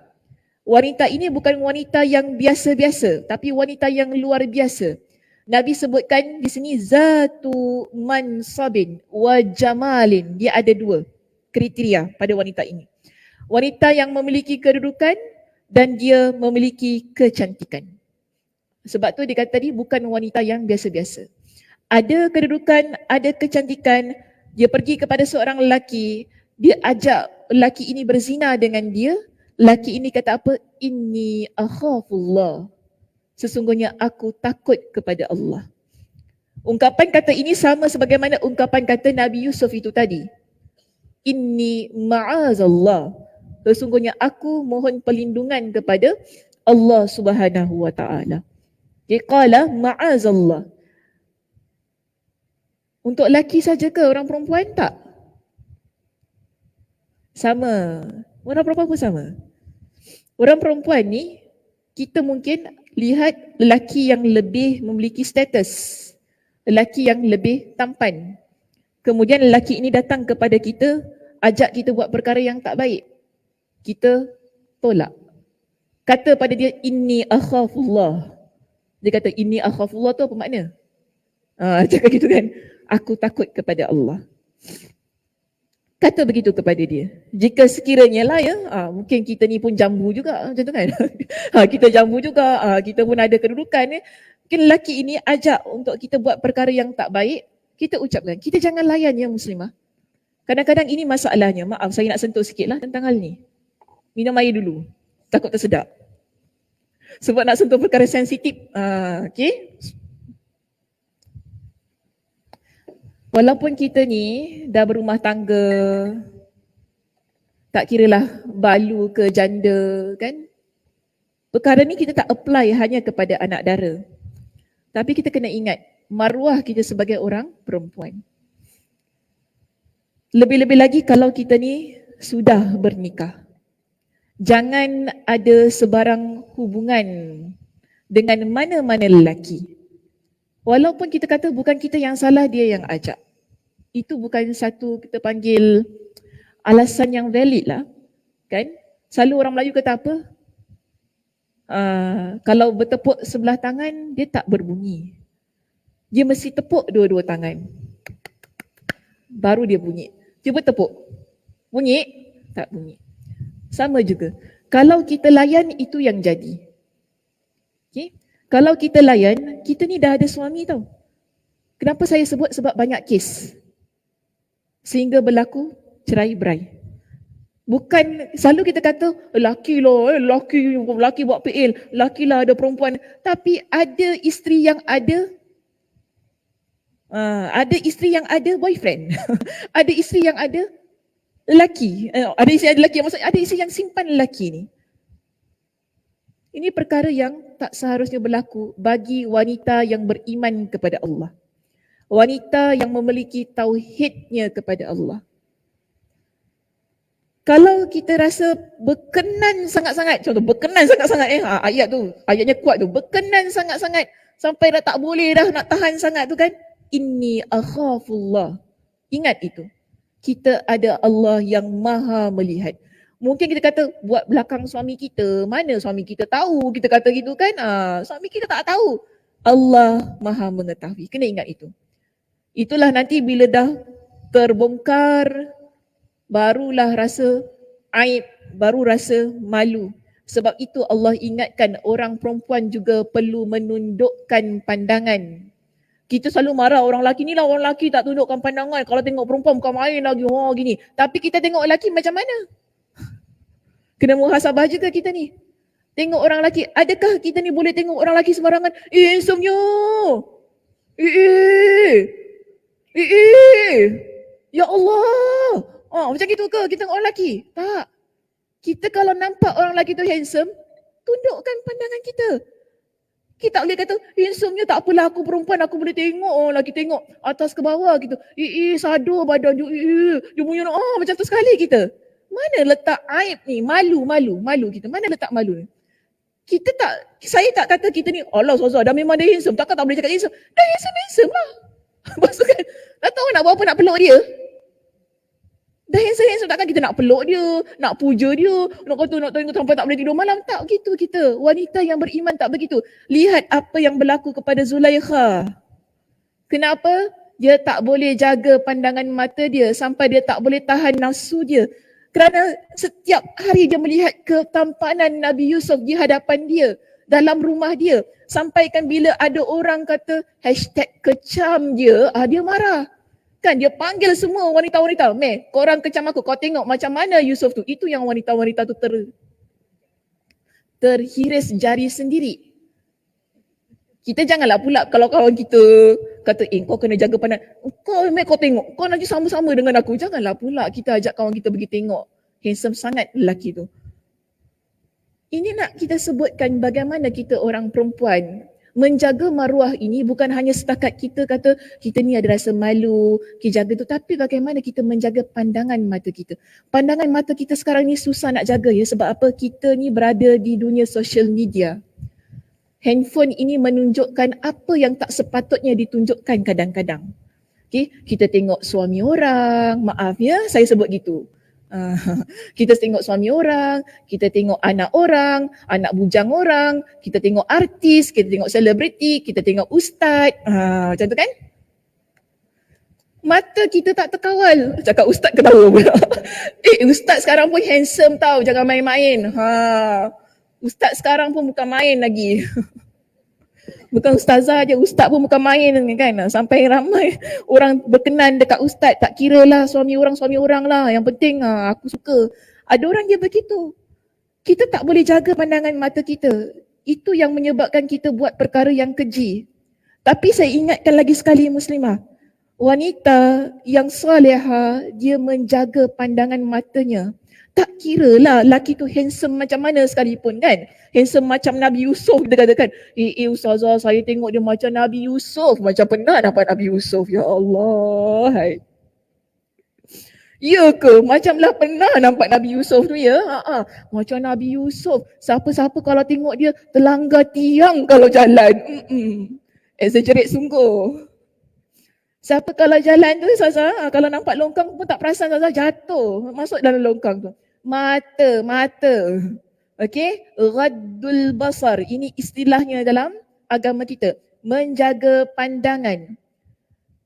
wanita ini bukan wanita yang biasa-biasa, tapi wanita yang luar biasa. Nabi sebutkan di sini zatu mansabin wa jamalin. Dia ada dua kriteria pada wanita ini. Wanita yang memiliki kedudukan dan dia memiliki kecantikan. Sebab tu dia kata tadi bukan wanita yang biasa-biasa. Ada kedudukan, ada kecantikan, dia pergi kepada seorang lelaki, dia ajak lelaki ini berzina dengan dia, lelaki ini kata apa? Inni akhafullah. Sesungguhnya aku takut kepada Allah. Ungkapan kata ini sama sebagaimana ungkapan kata Nabi Yusuf itu tadi. Inni ma'azallah. Sesungguhnya aku mohon perlindungan kepada Allah Subhanahu wa taala. Dia qala ma'azallah. Untuk lelaki saja ke orang perempuan tak? Sama. Orang perempuan pun sama. Orang perempuan ni kita mungkin lihat lelaki yang lebih memiliki status, lelaki yang lebih tampan. Kemudian lelaki ini datang kepada kita, ajak kita buat perkara yang tak baik. Kita tolak. Kata pada dia, inni akhafullah. Dia kata, inni akhafullah tu apa makna? Cakap gitu kan, aku takut kepada Allah. Kata begitu kepada dia. Jika sekiranya lah ya, mungkin kita ni pun jambu juga macam tu kan. Kita jambu juga, kita pun ada kedudukan. Mungkin lelaki ini ajak untuk kita buat perkara yang tak baik, kita ucapkan. Kita jangan layan ya muslimah. Kadang-kadang ini masalahnya. Maaf saya nak sentuh sikit lah tentang hal ni. Minum air dulu. Takut tersedak. Sebab nak sentuh perkara sensitif. Okay. Walaupun kita ni dah berumah tangga, tak kiralah balu ke janda kan, perkara ni kita tak apply hanya kepada anak dara. Tapi kita kena ingat, maruah kita sebagai orang perempuan. Lebih-lebih lagi kalau kita ni sudah bernikah. Jangan ada sebarang hubungan dengan mana-mana lelaki. Walaupun kita kata bukan kita yang salah, dia yang ajak. Itu bukan satu kita panggil alasan yang valid lah. Kan? Selalu orang Melayu kata apa? Kalau bertepuk sebelah tangan, dia tak berbunyi. Dia mesti tepuk dua-dua tangan. Baru dia bunyi. Cuba tepuk. Bunyi? Tak bunyi. Sama juga. Kalau kita layan, itu yang jadi. Okay? Kalau kita layan, kita ni dah ada suami tau. Kenapa saya sebut? Sebab banyak kes. Sehingga berlaku cerai-berai. Bukan, selalu kita kata, laki buat PL, laki lah ada perempuan. Tapi ada isteri yang ada boyfriend. Ada isteri yang ada lelaki. Ada isteri yang ada lelaki, maksudnya ada isteri yang simpan lelaki ni. Ini perkara yang tak seharusnya berlaku bagi wanita yang beriman kepada Allah. Wanita yang memiliki tauhidnya kepada Allah. Kalau kita rasa berkenan sangat-sangat, contoh berkenan sangat-sangat ayat tu, ayatnya kuat tu, berkenan sangat-sangat sampai dah tak boleh dah nak tahan sangat tu kan, inni akhafullah. Ingat itu. Kita ada Allah yang maha melihat. Mungkin kita kata buat belakang suami kita, mana suami kita tahu, kita kata gitu kan, suami kita tak tahu. Allah maha mengetahui, kena ingat itu. Itulah nanti bila dah terbongkar, barulah rasa aib, baru rasa malu. Sebab itu Allah ingatkan orang perempuan juga perlu menundukkan pandangan. Kita selalu marah orang lelaki ni lah, orang lelaki tak tundukkan pandangan. Kalau tengok perempuan bukan main lagi, gini. Tapi kita tengok lelaki macam mana? Kena muhasabah juga kita ni. Tengok orang lelaki, adakah kita ni boleh tengok orang lelaki sembarangan? Handsome-nya. Ya Allah. Macam gitu ke kita tengok orang lelaki? Tak. Kita kalau nampak orang lelaki tu handsome, tundukkan pandangan kita. Kita tak boleh kata, handsome-nya tak apalah, aku perempuan, aku boleh tengok. Lelaki tengok atas ke bawah gitu. Sado badan dia. Dia punya macam tu sekali kita. Mana letak aib ni? Malu kita. Mana letak malu ni? Saya tak kata kita ni, Allah Ustazah dah memang dia handsome, takkan tak boleh cakap handsome. Dah handsome lah. Lepas tu kan, tak tahu nak buat apa, nak peluk dia. Dah handsome, takkan kita nak peluk dia, nak puja dia, nak kata nak tengok sampai tak boleh tidur malam. Tak begitu kita. Wanita yang beriman tak begitu. Lihat apa yang berlaku kepada Zulaikha. Kenapa? Dia tak boleh jaga pandangan mata dia sampai dia tak boleh tahan nafsu dia. Kerana setiap hari dia melihat ketampanan Nabi Yusuf di hadapan dia, dalam rumah dia. Sampaikan bila ada orang kata #kecam dia, dia marah. Kan dia panggil semua wanita-wanita, "Meh, korang kecam aku, kau tengok macam mana Yusuf tu." Itu yang wanita-wanita tu terhiris jari sendiri. Kita janganlah pula kalau kawan kita kata, kau kena jaga pandang. Kau tengok, kau nanti sama-sama dengan aku. Janganlah pula kita ajak kawan kita pergi tengok. Handsome sangat lelaki tu. Ini nak kita sebutkan bagaimana kita orang perempuan menjaga maruah ini bukan hanya setakat kita kata kita ni ada rasa malu, kita jaga tu, tapi bagaimana kita menjaga pandangan mata kita. Pandangan mata kita sekarang ni susah nak jaga ya, sebab apa? Kita ni berada di dunia social media. Handphone ini menunjukkan apa yang tak sepatutnya ditunjukkan kadang-kadang. Okay? Kita tengok suami orang, maaf ya saya sebut gitu. Kita tengok suami orang, kita tengok anak orang, anak bujang orang, kita tengok artis, kita tengok selebriti, kita tengok ustaz, macam tu kan? Mata kita tak terkawal. Cakap ustaz ketawa pula. Ustaz sekarang pun handsome tau, jangan main-main. Ustaz sekarang pun bukan main lagi. Bukan ustazah je, ustaz pun bukan main kan. Sampai ramai orang berkenan dekat ustaz. Tak kira lah suami orang lah. Yang penting aku suka. Ada orang dia begitu. Kita tak boleh jaga pandangan mata kita. Itu yang menyebabkan kita buat perkara yang keji. Tapi saya ingatkan lagi sekali muslimah. Wanita yang salihah, dia menjaga pandangan matanya. Tak kira lah lelaki tu handsome macam mana sekalipun kan. Handsome macam Nabi Yusuf, dia katakan, ustazah saya tengok dia macam Nabi Yusuf. Macam pernah nampak Nabi Yusuf, ya Allah. Ya ke? Macamlah pernah nampak Nabi Yusuf tu ya. Macam Nabi Yusuf. Siapa-siapa kalau tengok dia terlanggar tiang kalau jalan. Exaggerate sungguh. Siapa kalau jalan tu Ustazah, kalau nampak longkang pun tak perasan Ustazah, jatuh masuk dalam longkang tu. Mata. Okey, raddul basar. Ini istilahnya dalam agama kita. Menjaga pandangan.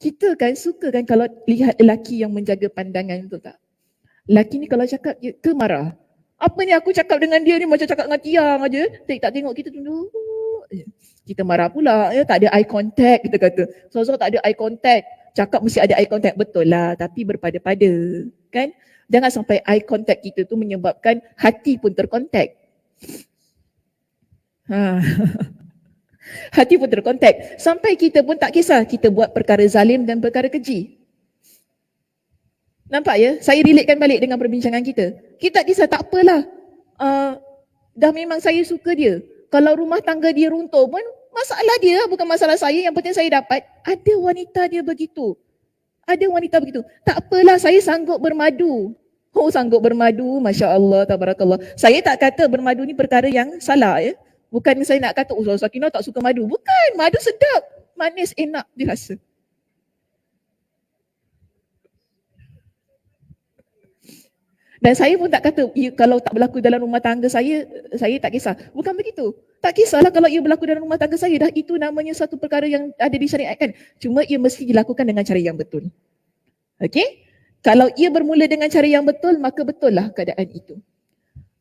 Kita kan suka kan kalau lihat lelaki yang menjaga pandangan tu tak? Lelaki ni kalau cakap ke marah. Apa ni aku cakap dengan dia ni macam cakap dengan tiang aja. Tak tengok kita tunduk. Kita marah pula, ya, tak ada eye contact kita kata. So tak ada eye contact. Cakap mesti ada eye contact, betul lah, tapi berpada-pada, kan? Jangan sampai eye contact kita tu menyebabkan hati pun terkontak. Hati pun terkontak. Sampai kita pun tak kisah kita buat perkara zalim dan perkara keji. Nampak ya? Saya relatekan balik dengan perbincangan kita. Kita tak kisah, tak apalah. Dah memang saya suka dia. Kalau rumah tangga dia runtuh pun masalah dia, bukan masalah saya. Yang penting saya dapat. Ada wanita dia begitu. Ada wanita begitu. Tak apalah, saya sanggup bermadu. Sanggup bermadu, Masya Allah, Tabarakallah. Saya tak kata bermadu ni perkara yang salah ya. Bukan saya nak kata, Sakinah tak suka madu. Bukan, madu sedap. Manis, enak dirasa. Dan saya pun tak kata kalau tak berlaku dalam rumah tangga saya tak kisah. Bukan begitu. Tak kisahlah kalau ia berlaku dalam rumah tangga saya. Dah itu namanya satu perkara yang ada disyariatkan. Cuma ia mesti dilakukan dengan cara yang betul. Okey? Kalau ia bermula dengan cara yang betul, maka betul lah keadaan itu.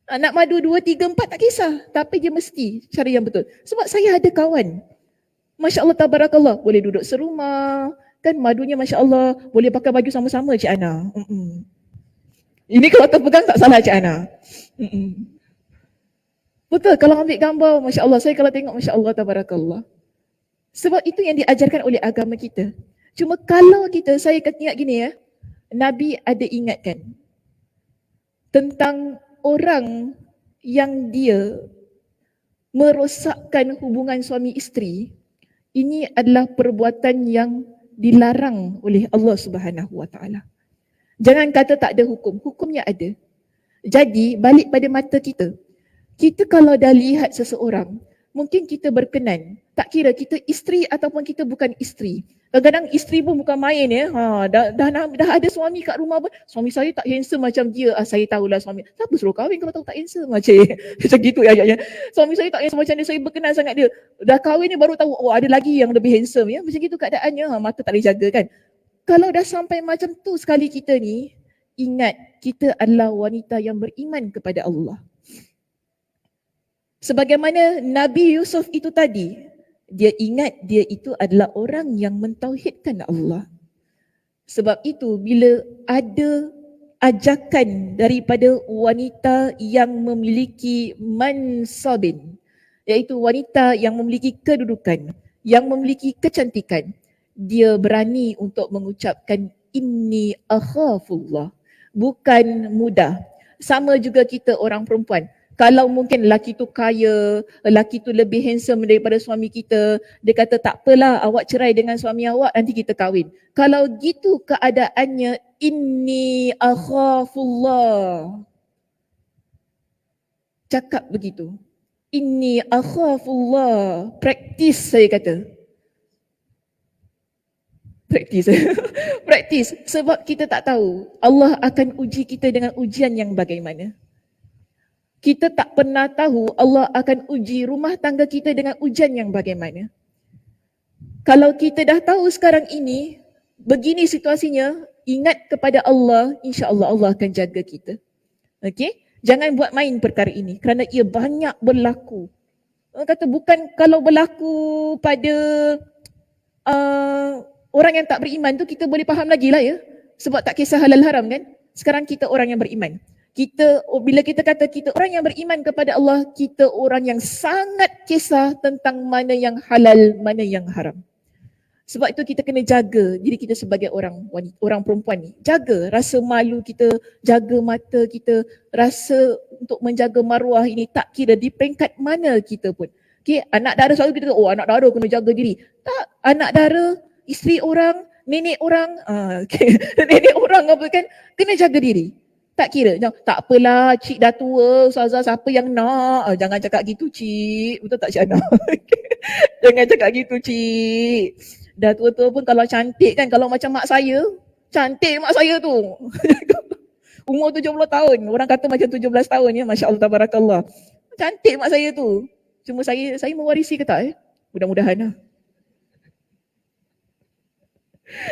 Nak madu 2, 3, 4 tak kisah. Tapi dia mesti cara yang betul. Sebab saya ada kawan. Masya Allah, Tabarakallah. Boleh duduk serumah. Kan madunya Masya Allah. Boleh pakai baju sama-sama Cik Ana. Ini kalau terpegang tak salah Cik Ana. Betul, kalau ambil gambar, Masya Allah, saya kalau tengok Masya Allah, Tabarakallah. Sebab itu yang diajarkan oleh agama kita. Cuma kalau kita, saya ingat gini ya, Nabi ada ingatkan tentang orang yang dia merosakkan hubungan suami isteri. Ini adalah perbuatan yang dilarang oleh Allah Subhanahu Wa Taala. Jangan kata tak ada hukum, hukumnya ada. Jadi balik pada mata kita. Kita kalau dah lihat seseorang, mungkin kita berkenan. Tak kira kita isteri ataupun kita bukan isteri. Kadang-kadang isteri pun bukan main ya. Dah ada suami kat rumah pun, suami saya tak handsome macam dia. Saya tahulah suami. Siapa suruh kahwin kalau tahu tak handsome macam macam gitu ayatnya. Suami saya tak handsome macam dia, saya berkenan sangat dia. Dah kahwin ni baru tahu, oh ada lagi yang lebih handsome ya. Macam gitu keadaannya, mata tak boleh jaga kan. Kalau dah sampai macam tu sekali kita ni, ingat kita adalah wanita yang beriman kepada Allah. Sebagaimana Nabi Yusuf itu tadi, dia ingat dia itu adalah orang yang mentauhidkan Allah. Sebab itu bila ada ajakan daripada wanita yang memiliki mansabin, iaitu wanita yang memiliki kedudukan, yang memiliki kecantikan, dia berani untuk mengucapkan inni akhafullah. Bukan mudah. Sama juga kita orang perempuan. Kalau mungkin lelaki tu kaya, lelaki tu lebih handsome daripada suami kita, dia kata tak apalah awak cerai dengan suami awak, nanti kita kahwin. Kalau gitu keadaannya, inni akhafullah. Cakap begitu. Inni akhafullah. Praktis saya kata. Praktis. Praktis. Sebab kita tak tahu Allah akan uji kita dengan ujian yang bagaimana. Kita tak pernah tahu Allah akan uji rumah tangga kita dengan ujian yang bagaimana. Kalau kita dah tahu sekarang ini, begini situasinya, ingat kepada Allah, insya-Allah Allah akan jaga kita. Okey? Jangan buat main perkara ini kerana ia banyak berlaku. Orang kata bukan kalau berlaku pada orang yang tak beriman tu kita boleh faham lagi lah ya. Sebab tak kisah halal haram kan. Sekarang kita orang yang beriman. Bila kita kata kita orang yang beriman kepada Allah, kita orang yang sangat kisah tentang mana yang halal, mana yang haram. Sebab itu kita kena jaga diri kita sebagai orang perempuan ni. Jaga rasa malu kita, jaga mata kita, rasa untuk menjaga maruah ini tak kira di peringkat mana kita pun. Okay, anak dara selalu kita kata, oh anak dara kena jaga diri. Tak, anak dara, isteri orang, nenek orang, okay. Nenek orang apa kan, kena jaga diri. Tak kira, tak apalah cik dah tua, ustazah siapa yang nak. Jangan cakap gitu cik, betul tak Syana? Jangan cakap gitu cik. Dah tua-tua pun kalau cantik kan, kalau macam mak saya, cantik mak saya tu. Umur 70 tahun, orang kata macam 17 tahun ya, Masya Allah, tabarakallah. Cantik mak saya tu. Cuma saya mewarisi ke tak Mudah-mudahan lah.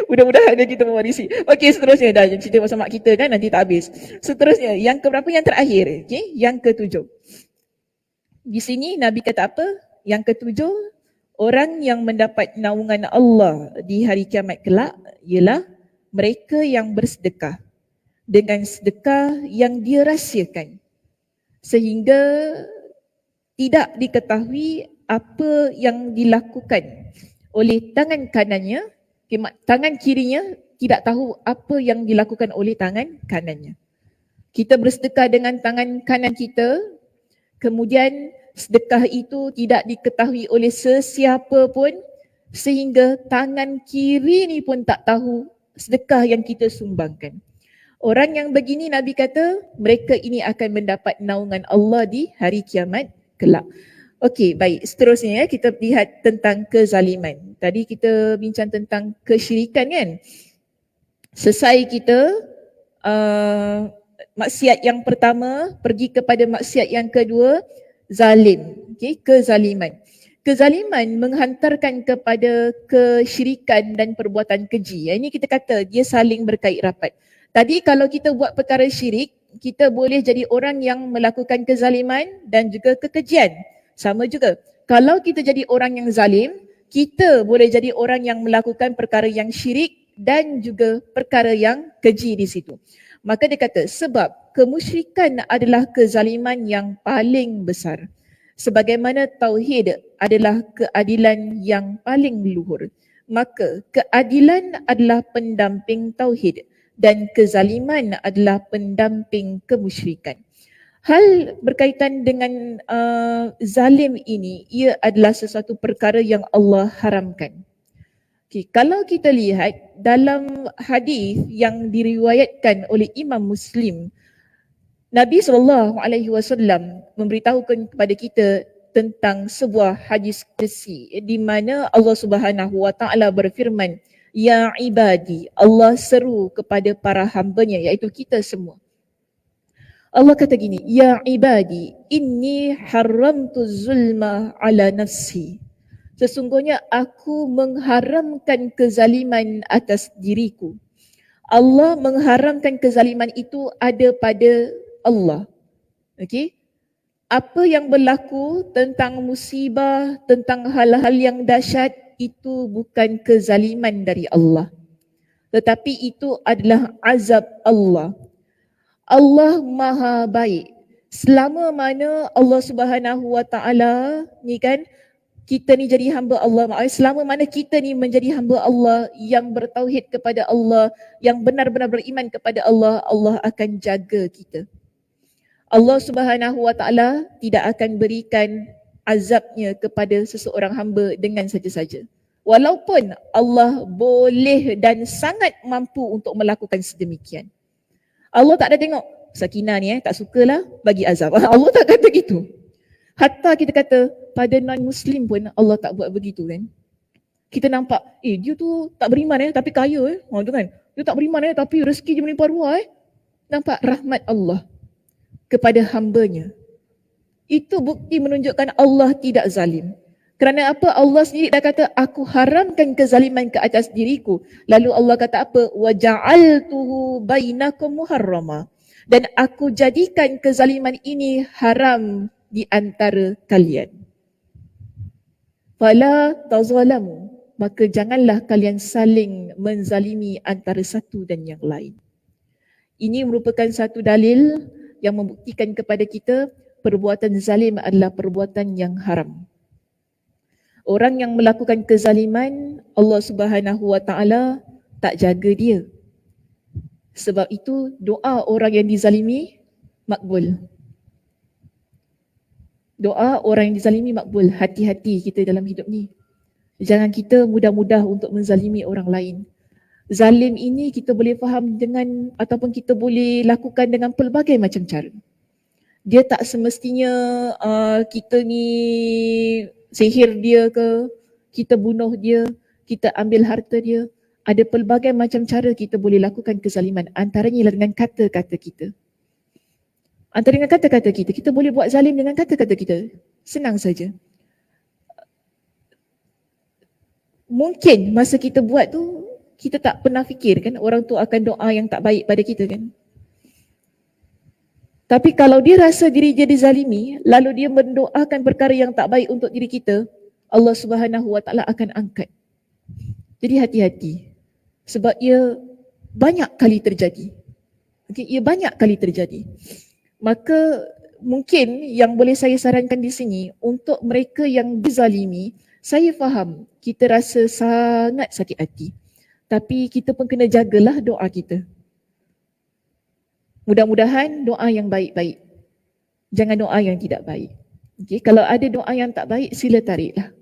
Mudah-mudahan kita mewarisi. Okey, seterusnya dah cerita pasal mak kita kan, nanti tak habis. Seterusnya, yang keberapa yang terakhir? Okey, yang ketujuh. Di sini Nabi kata apa? Yang ketujuh, orang yang mendapat naungan Allah di hari kiamat kelak ialah mereka yang bersedekah dengan sedekah yang dirahsiakan sehingga tidak diketahui apa yang dilakukan oleh tangan kanannya. Tangan kirinya tidak tahu apa yang dilakukan oleh tangan kanannya. Kita bersedekah dengan tangan kanan kita, kemudian sedekah itu tidak diketahui oleh sesiapa pun sehingga tangan kiri ni pun tak tahu sedekah yang kita sumbangkan. Orang yang begini Nabi kata mereka ini akan mendapat naungan Allah di hari kiamat kelak. Okey, baik. Seterusnya kita lihat tentang kezaliman. Tadi kita bincang tentang kesyirikan kan. Selesai kita maksiat yang pertama, pergi kepada maksiat yang kedua, zalim. Okey, kezaliman. Kezaliman menghantarkan kepada kesyirikan dan perbuatan keji. Ini kita kata dia saling berkait rapat. Tadi kalau kita buat perkara syirik, kita boleh jadi orang yang melakukan kezaliman dan juga kekejian. Sama juga. Kalau kita jadi orang yang zalim, kita boleh jadi orang yang melakukan perkara yang syirik dan juga perkara yang keji di situ. Maka dia kata sebab kemusyrikan adalah kezaliman yang paling besar. Sebagaimana tauhid adalah keadilan yang paling luhur. Maka keadilan adalah pendamping tauhid dan kezaliman adalah pendamping kemusyrikan. Hal berkaitan dengan zalim ini, ia adalah sesuatu perkara yang Allah haramkan. Okay, kalau kita lihat dalam hadis yang diriwayatkan oleh Imam Muslim, Nabi SAW memberitahukan kepada kita tentang sebuah hadis qudsi di mana Allah Subhanahu wa taala berfirman, ya ibadi, Allah seru kepada para hambanya iaitu kita semua. Allah kata gini, ya ibadi, inni haramtu zulma ala nafsi. Sesungguhnya aku mengharamkan kezaliman atas diriku. Allah mengharamkan kezaliman itu ada pada Allah. Okey? Apa yang berlaku tentang musibah, tentang hal-hal yang dahsyat, itu bukan kezaliman dari Allah. Tetapi itu adalah azab Allah. Allah Maha Baik. Selama mana Allah Subhanahu Wa Taala ni kan, kita ni jadi hamba Allah. Selama mana kita ni menjadi hamba Allah yang bertauhid kepada Allah, yang benar-benar beriman kepada Allah, Allah akan jaga kita. Allah Subhanahu Wa Taala tidak akan berikan azabnya kepada seseorang hamba dengan saja-saja. Walaupun Allah boleh dan sangat mampu untuk melakukan sedemikian. Allah tak ada tengok, Sakinah ni tak sukalah bagi azab. Allah tak kata gitu. Hatta kita kata pada non-Muslim pun Allah tak buat begitu kan. Kita nampak, dia tu tak beriman tapi kaya tu kan. Dia tak beriman tapi rezeki dia melimpah ruah Nampak rahmat Allah kepada hambanya. Itu bukti menunjukkan Allah tidak zalim. Kerana apa? Allah sendiri dah kata, aku haramkan kezaliman ke atas diriku. Lalu Allah kata apa? وَجَعَلْتُهُ بَيْنَكُمْ مُحَرَّمًا. Dan aku jadikan kezaliman ini haram di antara kalian. فَلَا تَظَلَمُوا. Maka janganlah kalian saling menzalimi antara satu dan yang lain. Ini merupakan satu dalil yang membuktikan kepada kita perbuatan zalim adalah perbuatan yang haram. Orang yang melakukan kezaliman, Allah Subhanahu Wa Taala tak jaga dia. Sebab itu doa orang yang dizalimi makbul. Doa orang yang dizalimi makbul. Hati-hati kita dalam hidup ni. Jangan kita mudah-mudah untuk menzalimi orang lain. Zalim ini kita boleh faham dengan ataupun kita boleh lakukan dengan pelbagai macam cara. Dia tak semestinya kita ni sihir dia ke, kita bunuh dia, kita ambil harta dia. Ada pelbagai macam cara kita boleh lakukan kezaliman. Antaranya dengan kata-kata kita. Antara dengan kata-kata kita. Kita boleh buat zalim dengan kata-kata kita. Senang saja. Mungkin masa kita buat tu, kita tak pernah fikir kan orang tu akan doa yang tak baik pada kita kan. Tapi kalau dia rasa diri dia dizalimi, lalu dia mendoakan perkara yang tak baik untuk diri kita, Allah Subhanahu Wa Taala akan angkat. Jadi hati-hati. Sebab ia banyak kali terjadi. Okay, ia banyak kali terjadi. Maka mungkin yang boleh saya sarankan di sini, untuk mereka yang dizalimi, saya faham kita rasa sangat sakit hati. Tapi kita pun kena jagalah doa kita. Mudah-mudahan doa yang baik-baik. Jangan doa yang tidak baik. Okay, kalau ada doa yang tak baik, sila tariklah.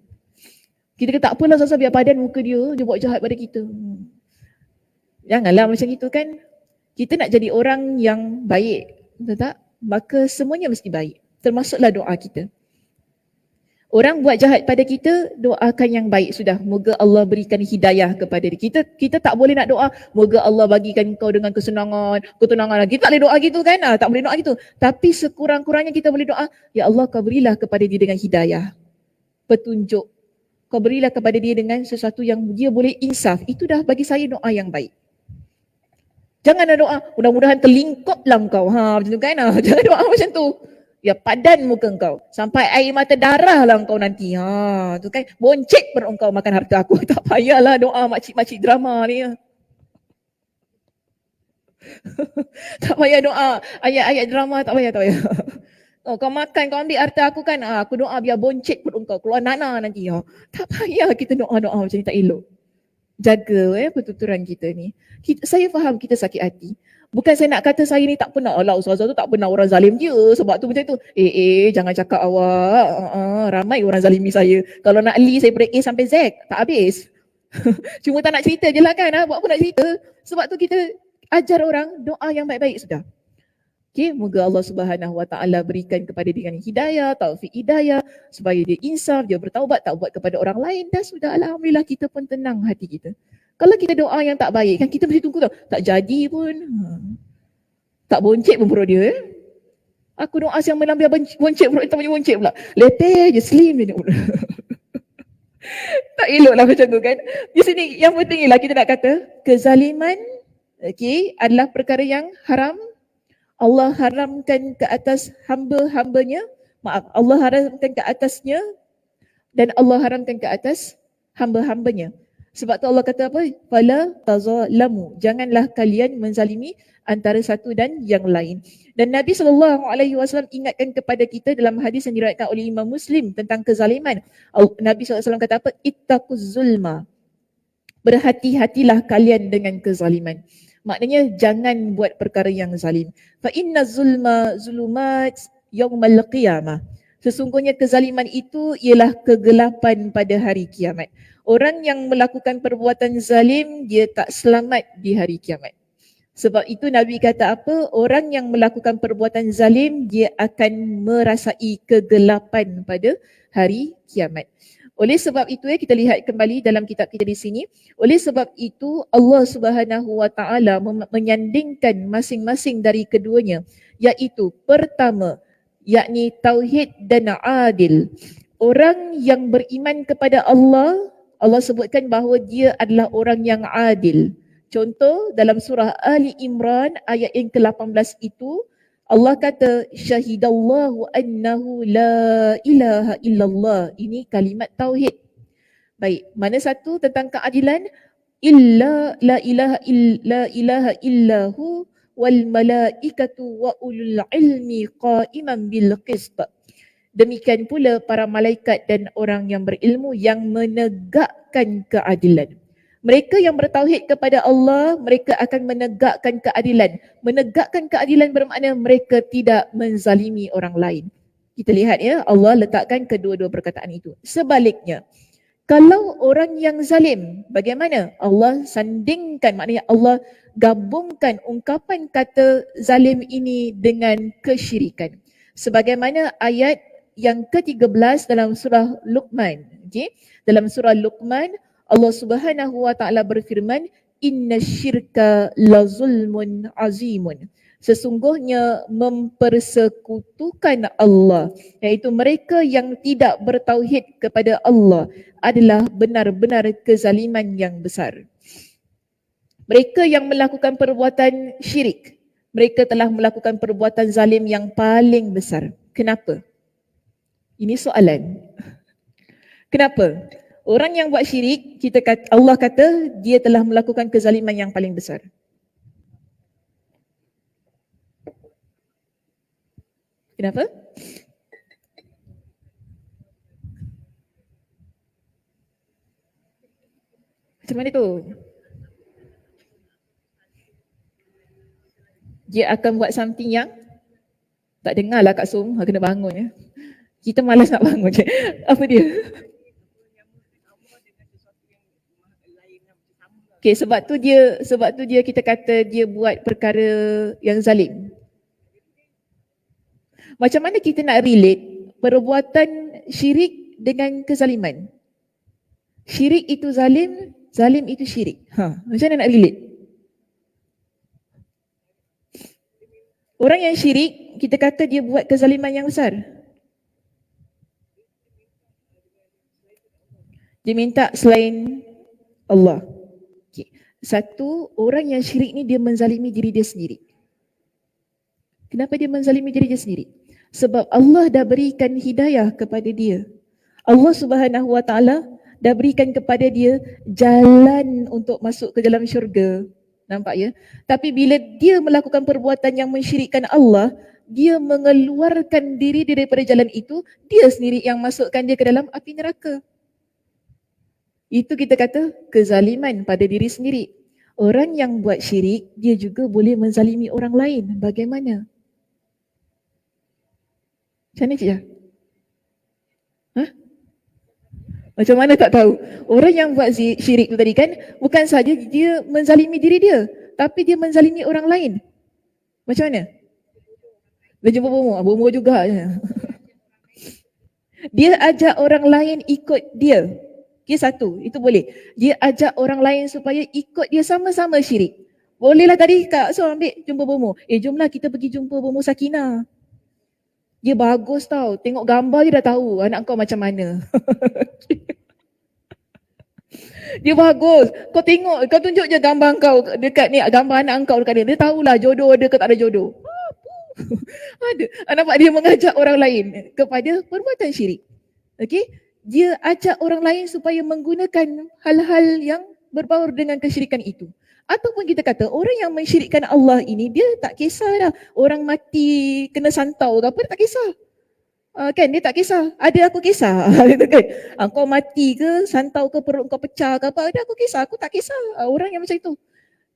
Kita kata tak apalah Ustazah, biar padan muka dia buat jahat pada kita. Janganlah macam itu kan. Kita nak jadi orang yang baik, betul tak? Maka semuanya mesti baik. Termasuklah doa kita. Orang buat jahat pada kita, doakan yang baik sudah. Moga Allah berikan hidayah kepada dia. Kita tak boleh nak doa, moga Allah bagikan kau dengan kesenangan, ketenangan. Kita tak boleh doa gitu kan? Tak boleh doa gitu. Tapi sekurang-kurangnya kita boleh doa, ya Allah kau berilah kepada dia dengan hidayah, petunjuk. Kau berilah kepada dia dengan sesuatu yang dia boleh insaf. Itu dah bagi saya doa yang baik. Jangan ada doa, mudah-mudahan terlingkuplah kau. Macam tu kan? Jangan doa macam tu. Ya padan muka engkau sampai air mata darah lah engkau nanti. Tu kan, boncet perut engkau makan harta aku. Tak payahlah doa makcik-makcik drama ni. Tak payah doa ayat-ayat drama, tak payah. Kau makan, kau ambil harta aku kan, aku doa biar boncet perut engkau, keluar nana nanti. Tak payah kita doa-doa macam ni, tak elok. Jaga pertuturan kita ni. Saya faham kita sakit hati. Bukan saya nak kata saya ni tak pernah, alah Ustazah tu tak pernah orang zalim dia sebab tu macam tu. Jangan cakap awak. Ramai orang zalimi saya. Kalau nak li saya break A sampai Z, tak habis. Cuma tak nak cerita je lah kan. Buat apa nak cerita? Sebab tu kita ajar orang doa yang baik-baik sudah. Okay, moga Allah Subhanahu Wa Taala berikan kepada dia hidayah, taufik hidayah supaya dia insaf, dia bertaubat, tak buat kepada orang lain, dan sudah alhamdulillah kita pun tenang hati kita. Kalau kita doa yang tak baik kan kita mesti tunggu tau, tak jadi pun. Tak boncet pun perut dia. Aku doa siang malam biar boncet perut, tak punya boncet pula. Letih je, slim je. Tak elok lah macam tu kan. Di sini yang penting ialah kita nak kata kezaliman adalah perkara yang haram. Allah haramkan ke atas hamba-hambanya, Allah haramkan ke atasnya dan Allah haramkan ke atas hamba-hambanya. Sebab tu Allah kata apa? Fala tazalamu. Janganlah kalian menzalimi antara satu dan yang lain. Dan Nabi SAW ingatkan kepada kita dalam hadis yang diriwayatkan oleh Imam Muslim tentang kezaliman. Nabi SAW kata apa? Ittaquz zulma. Berhati-hatilah kalian dengan kezaliman. Maknanya jangan buat perkara yang zalim. Fa inna zulma zulumat yaumal qiyamah. Sesungguhnya kezaliman itu ialah kegelapan pada hari kiamat. Orang yang melakukan perbuatan zalim dia tak selamat di hari kiamat. Sebab itu Nabi kata apa? Orang yang melakukan perbuatan zalim dia akan merasai kegelapan pada hari kiamat. Oleh sebab itu kita lihat kembali dalam kitab kita di sini. Oleh sebab itu Allah Subhanahu Wa Taala menyandingkan masing-masing dari keduanya, iaitu pertama yakni tauhid dan adil. Orang yang beriman kepada Allah, Allah sebutkan bahawa dia adalah orang yang adil. Contoh dalam surah Ali Imran ayat yang ke-18 itu Allah kata syahidallahu annahu la ilaha illallah. Ini kalimat tauhid. Baik, mana satu tentang keadilan? Illa la ilaha illahu wal malaikatu wa ulul ilmi qa'iman bil qist. Demikian pula para malaikat dan orang yang berilmu yang menegakkan keadilan. Mereka yang bertauhid kepada Allah, mereka akan menegakkan keadilan. Menegakkan keadilan bermakna mereka tidak menzalimi orang lain. Kita lihat ya, Allah letakkan kedua-dua perkataan itu. Sebaliknya, kalau orang yang zalim, bagaimana? Allah sandingkan, maknanya Allah gabungkan ungkapan kata zalim ini dengan kesyirikan. Sebagaimana ayat yang ke-13 dalam surah Luqman. Dalam surah Luqman, Allah Subhanahu Wa Taala berfirman, inna syirka la zulmun azimun. Sesungguhnya mempersekutukan Allah, iaitu mereka yang tidak bertauhid kepada Allah, adalah benar-benar kezaliman yang besar. Mereka yang melakukan perbuatan syirik, mereka telah melakukan perbuatan zalim yang paling besar. Kenapa? Ini soalan. Kenapa? Orang yang buat syirik, Allah kata dia telah melakukan kezaliman yang paling besar. Kenapa? Macam mana tu? Dia akan buat something yang tak dengar lah Kak Sum, kena bangun ya. Kita malas nak bangun je. Apa dia? Okay, sebab tu dia kita kata dia buat perkara yang zalim. Macam mana kita nak relate perbuatan syirik dengan kezaliman? Syirik itu zalim, zalim itu syirik. Macam mana nak relate? Orang yang syirik, kita kata dia buat kezaliman yang besar. Dia minta selain Allah. Satu, orang yang syirik ni dia menzalimi diri dia sendiri. Kenapa dia menzalimi diri dia sendiri? Sebab Allah dah berikan hidayah kepada dia. Allah Subhanahu Wa Taala dah berikan kepada dia jalan untuk masuk ke dalam syurga. Nampak ya? Tapi bila dia melakukan perbuatan yang mensyirikkan Allah, dia mengeluarkan diri daripada jalan itu, dia sendiri yang masukkan dia ke dalam api neraka. Itu kita kata kezaliman pada diri sendiri. Orang yang buat syirik, dia juga boleh menzalimi orang lain. Bagaimana? Macam mana Cik Jah? Macam mana tak tahu? Orang yang buat syirik tu tadi kan, bukan saja dia menzalimi diri dia, tapi dia menzalimi orang lain. Macam mana? Dia jumpa bomoh juga. Dia ajak orang lain ikut dia. Okay, satu, itu boleh. Dia ajak orang lain supaya ikut dia, sama-sama syirik. Bolehlah tadi Kak So ambil jumpa bomoh. Jomlah kita pergi jumpa bomoh Sakinah. Dia bagus tau. Tengok gambar dia dah tahu anak kau macam mana. Dia bagus. Kau tengok, kau tunjuk je gambar kau dekat ni, gambar anak kau dekat dia. Dia tahulah jodoh ada ke tak ada jodoh. Ada. Nampak dia mengajak orang lain kepada perbuatan syirik. Okey? Dia ajak orang lain supaya menggunakan hal-hal yang berbaur dengan kesyirikan itu. Ataupun kita kata orang yang mensyirikkan Allah ini, dia tak kisah dah orang mati kena santau ke apa, dia tak kisah. Kan dia tak kisah, ada aku kisah. Kan? Kau mati ke, santau ke, perut kau pecah ke apa, ada aku kisah, aku tak kisah. Orang yang macam itu,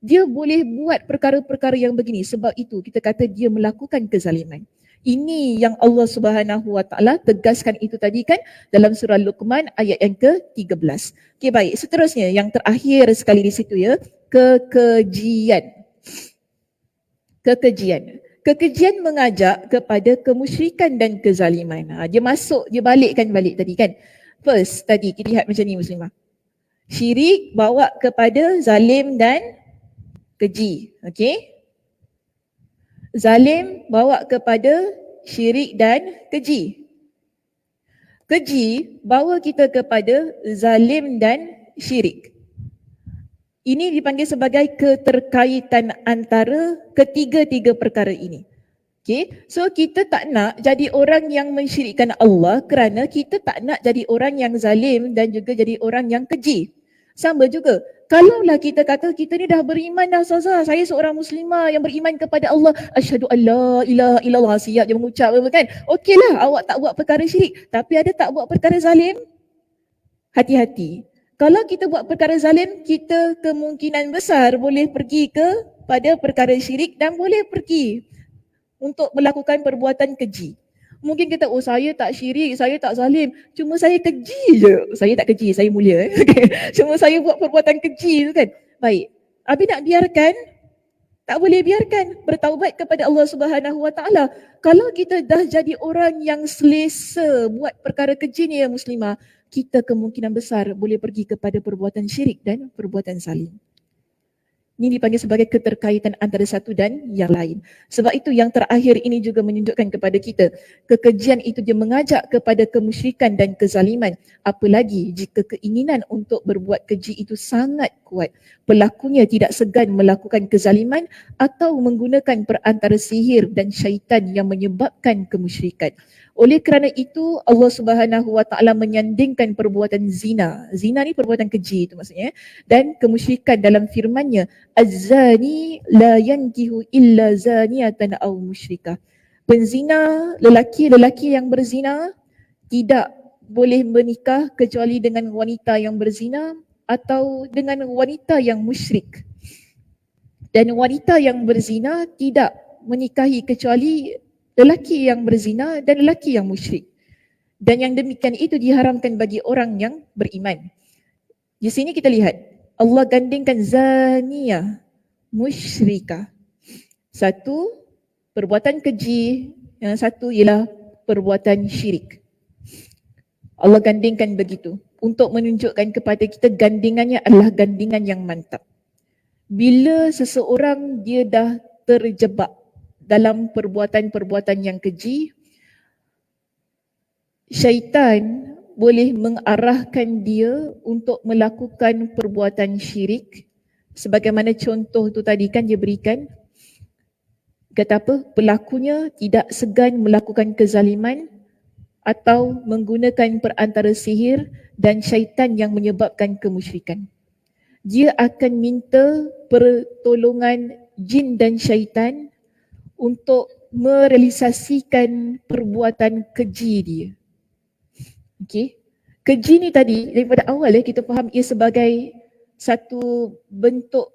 dia boleh buat perkara-perkara yang begini. Sebab itu kita kata dia melakukan kezaliman. Ini yang Allah Subhanahu Wa Taala tegaskan itu tadi kan dalam surah Luqman ayat yang ke-13. Okey, baik. Seterusnya yang terakhir sekali di situ ya, kekejian. Kekejian mengajak kepada kemusyrikan dan kezaliman. Dia masuk, dia balikkan balik tadi kan. First tadi kita lihat macam ni Muslimah. Syirik bawa kepada zalim dan keji. Okey? Zalim bawa kepada syirik dan keji. Keji bawa kita kepada zalim dan syirik. Ini dipanggil sebagai keterkaitan antara ketiga-tiga perkara ini. Okay? So kita tak nak jadi orang yang mensyirikkan Allah kerana kita tak nak jadi orang yang zalim dan juga jadi orang yang keji. Sama juga, kalaulah kita kata kita ni dah beriman dah Ustazah, saya seorang muslimah yang beriman kepada Allah, asyhadu alla ilaha illallah, siap je mengucap kan. Okeylah awak tak buat perkara syirik, tapi ada tak buat perkara zalim? Hati-hati. Kalau kita buat perkara zalim, kita kemungkinan besar boleh pergi kepada perkara syirik dan boleh pergi untuk melakukan perbuatan keji. Mungkin kita, saya tak syirik, saya tak zalim, cuma saya keji je. Saya tak keji, saya mulia. Cuma saya buat perbuatan keji tu kan. Baik, habis nak biarkan? Tak boleh biarkan. Bertaubat kepada Allah Subhanahu Wa Taala. Kalau kita dah jadi orang yang selesa buat perkara keji ni ya muslimah, kita kemungkinan besar boleh pergi kepada perbuatan syirik dan perbuatan zalim. Ini dipanggil sebagai keterkaitan antara satu dan yang lain. Sebab itu yang terakhir ini juga menunjukkan kepada kita, kekejian itu dia mengajak kepada kemusyrikan dan kezaliman. Apalagi jika keinginan untuk berbuat keji itu sangat kuat, pelakunya tidak segan melakukan kezaliman atau menggunakan perantara sihir dan syaitan yang menyebabkan kemusyrikan. Oleh kerana itu Allah Subhanahu Wa Taala menyandingkan perbuatan zina. Zina ni perbuatan keji itu maksudnya, dan kemusyrikan dalam firman-Nya, Az-zani la yankihu illa zaniatan aw musyrikah. Penzina, lelaki yang berzina tidak boleh menikah kecuali dengan wanita yang berzina atau dengan wanita yang musyrik. Dan wanita yang berzina tidak menikahi kecuali lelaki yang berzina dan lelaki yang musyrik. Dan yang demikian itu diharamkan bagi orang yang beriman. Di sini kita lihat Allah gandingkan zaniyah, musyrikah. Satu, perbuatan keji. Yang satu ialah perbuatan syirik. Allah gandingkan begitu untuk menunjukkan kepada kita gandingannya adalah gandingan yang mantap. Bila seseorang dia dah terjebak dalam perbuatan-perbuatan yang keji, syaitan boleh mengarahkan dia untuk melakukan perbuatan syirik. Sebagaimana contoh tu tadi kan dia berikan, kata apa? Pelakunya tidak segan melakukan kezaliman atau menggunakan perantara sihir dan syaitan yang menyebabkan kemusyrikan. Dia akan minta pertolongan jin dan syaitan untuk merealisasikan perbuatan keji dia. Okey. Keji ni tadi daripada awal kita faham ia sebagai satu bentuk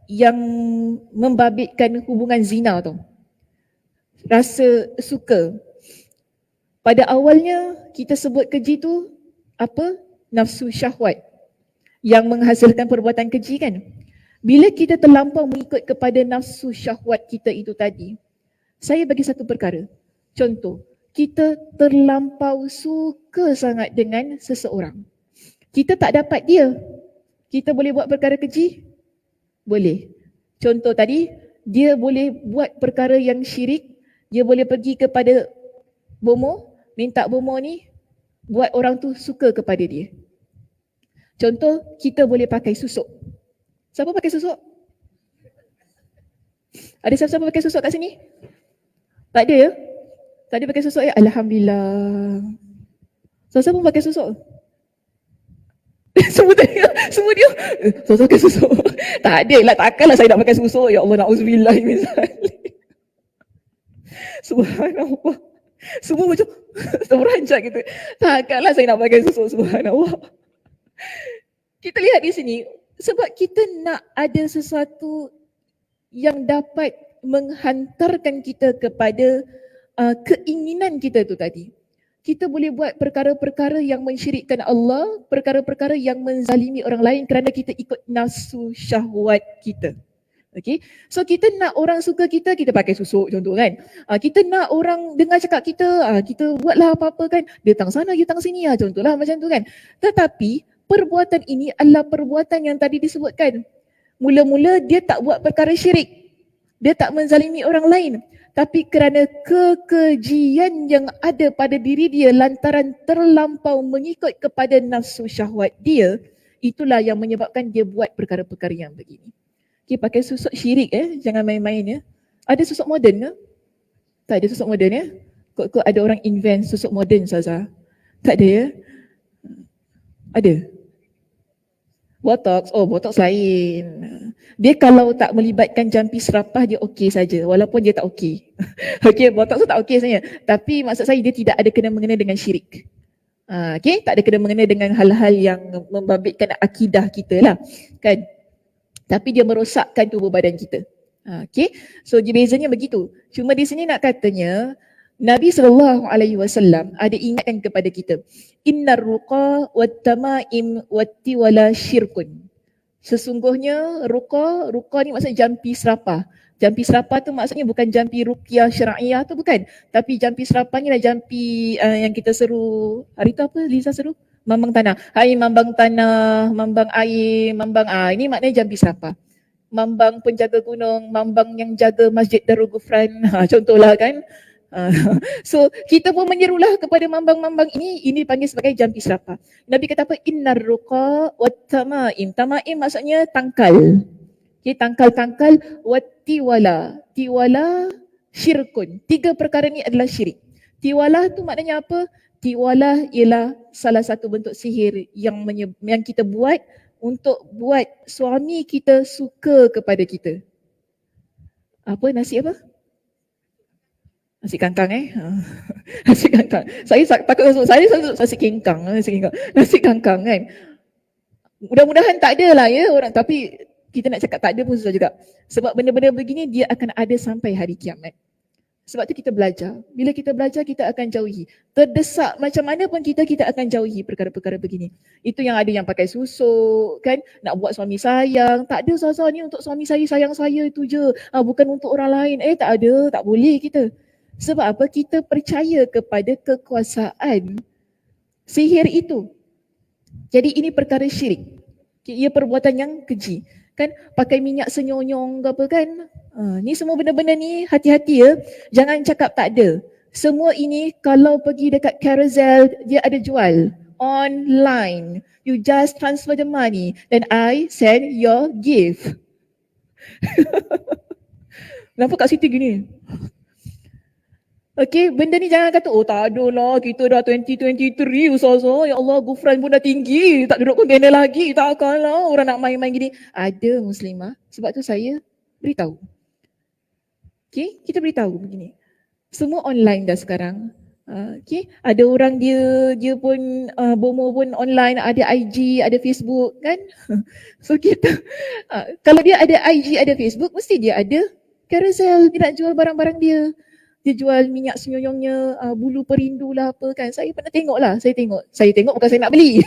yang membabitkan hubungan zina tu. Rasa suka. Pada awalnya kita sebut keji tu apa? Nafsu syahwat yang menghasilkan perbuatan keji kan. Bila kita terlampau mengikut kepada nafsu syahwat kita itu tadi, Saya bagi satu perkara. Contoh, kita terlampau suka sangat dengan seseorang. Kita tak dapat dia. Kita boleh buat perkara keji? Boleh. Contoh tadi, dia boleh buat perkara yang syirik. Dia boleh pergi kepada bomoh, minta bomoh ni buat orang tu suka kepada dia. Contoh, kita boleh pakai susuk. Siapa pakai susuk? Ada siapa-siapa pakai susuk kat sini? Tak ada ya? Tak ada pakai susuk ya? Alhamdulillah. Siapa pun pakai susuk? Semua dia, semua dia. Saya pakai susuk. Tak ada lah, takkanlah saya nak pakai susuk. Ya Allah, na'udzubillah min zalik. Subhanallah. Semua macam terperanjat gitu. Takkanlah saya nak pakai susuk, subhanallah. Kita lihat di sini, sebab kita nak ada sesuatu yang dapat menghantarkan kita kepada keinginan kita tu tadi. Kita boleh buat perkara-perkara yang mensyirikkan Allah, perkara-perkara yang menzalimi orang lain kerana kita ikut nafsu syahwat kita. Okay, so kita nak orang suka kita, kita pakai susuk contoh kan. Kita nak orang dengar cakap kita, kita buatlah apa-apa kan. Dia tang sana, dia tang sini contohlah macam tu kan. Tetapi perbuatan ini adalah perbuatan yang tadi disebutkan. Mula-mula dia tak buat perkara syirik. Dia tak menzalimi orang lain. Tapi kerana kekejian yang ada pada diri dia lantaran terlampau mengikut kepada nafsu syahwat dia, itulah yang menyebabkan dia buat perkara-perkara yang begini. Okay, pakai susuk syirik jangan main-main ya. Ada susuk moden ke? Tak ada susuk moden ya? Kok ada orang invent susuk moden Saza? Tak ada ya? Ada? Botox, botox lain. Dia kalau tak melibatkan jampi serapah dia okey saja, walaupun dia tak okey. Okey, botox tu tak okey sebenarnya. Tapi maksud saya dia tidak ada kena-mengena dengan syirik. Okey, tak ada kena-mengena dengan hal-hal yang membabitkan akidah kita lah. Kan? Tapi dia merosakkan tubuh badan kita. Okey, so bezanya begitu. Cuma di sini nak katanya, Nabi SAW ada ingatkan kepada kita, innar ruqa wat tamaim wat tiwala syirkun. Sesungguhnya ruqa ni maksudnya jampi serapah. Jampi serapah tu maksudnya bukan jampi ruqyah syar'iyah tu bukan, tapi jampi serapah ni lah jampi yang kita seru. Hari tu apa Liza seru? Mambang tanah. Hai mambang tanah, mambang air, mambang ini maknanya jampi serapah. Mambang penjaga gunung, mambang yang jaga Masjid Darul Ghufran. Contohlah kan. So kita pun menyerulah kepada mambang-mambang ini panggil sebagai jampi serapah. Nabi kata apa? Innar ruqa wat tamaim. Tamaim maksudnya tangkal. Okay, tangkal-tangkal wat tiwala. Tiwala syirkun. 3 perkara ni adalah syirik. Tiwala tu maknanya apa? Tiwala ialah salah satu bentuk sihir yang kita buat untuk buat suami kita suka kepada kita. Apa nasi apa? Nasi kangkang Nasi kangkang. Saya takut saya selalu nasi kingkang, nasi kangkang kan. Mudah-mudahan tak ada lah ya orang, tapi kita nak cakap tak ada pun susah juga. Sebab benda-benda begini dia akan ada sampai hari kiamat. Sebab tu kita belajar. Bila kita belajar kita akan jauhi. Terdesak macam mana pun kita akan jauhi perkara-perkara begini. Itu yang ada yang pakai susuk kan, nak buat suami sayang. Tak ada Zaza ni untuk suami saya, sayang saya itu je. Bukan untuk orang lain. Tak ada, tak boleh kita. Sebab apa? Kita percaya kepada kekuasaan sihir itu. Jadi ini perkara syirik. Ia perbuatan yang keji. Kan pakai minyak senyonyong ke apa kan. Ni semua benda-benda ni hati-hati ya. Jangan cakap tak ada. Semua ini kalau pergi dekat Carousel dia ada jual. Online. You just transfer the money. Then I send your gift. Kenapa Kak Siti gini? Okay, benda ni jangan kata, tak ada lah, kita dah 2023 Ustazah, ya Allah, Ghufran pun dah tinggi, tak duduk container lagi, takkanlah orang nak main-main gini. Ada Muslimah, sebab tu saya beritahu. Okay, kita beritahu begini. Semua online dah sekarang. Okay, ada orang dia pun bomo pun online, ada IG, ada Facebook kan. So kita, kalau dia ada IG, ada Facebook, mesti dia ada Carousel, dia nak jual barang-barang dia. Dia jual minyak senyonyongnya, bulu perindu lah apa kan. Saya pernah tengok lah, saya tengok bukan saya nak beli.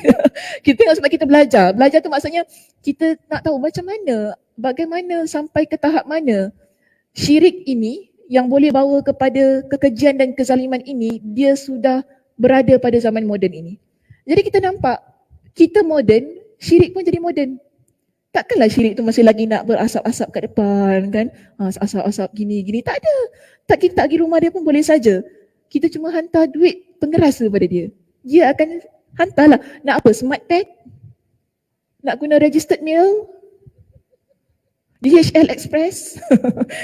Kita tengok sebab kita belajar. Belajar tu maksudnya kita nak tahu macam mana, bagaimana sampai ke tahap mana syirik ini yang boleh bawa kepada kekejian dan kezaliman ini, dia sudah berada pada zaman moden ini. Jadi kita nampak, kita moden, syirik pun jadi moden. Takkanlah syirik tu masih lagi nak berasap-asap kat depan kan, asap-asap gini-gini, tak ada. Kita tak pergi rumah dia pun boleh saja. Kita cuma hantar duit pengeras kepada dia. Dia akan hantarlah. Nak apa? Smart pad? Nak guna registered mail? DHL Express?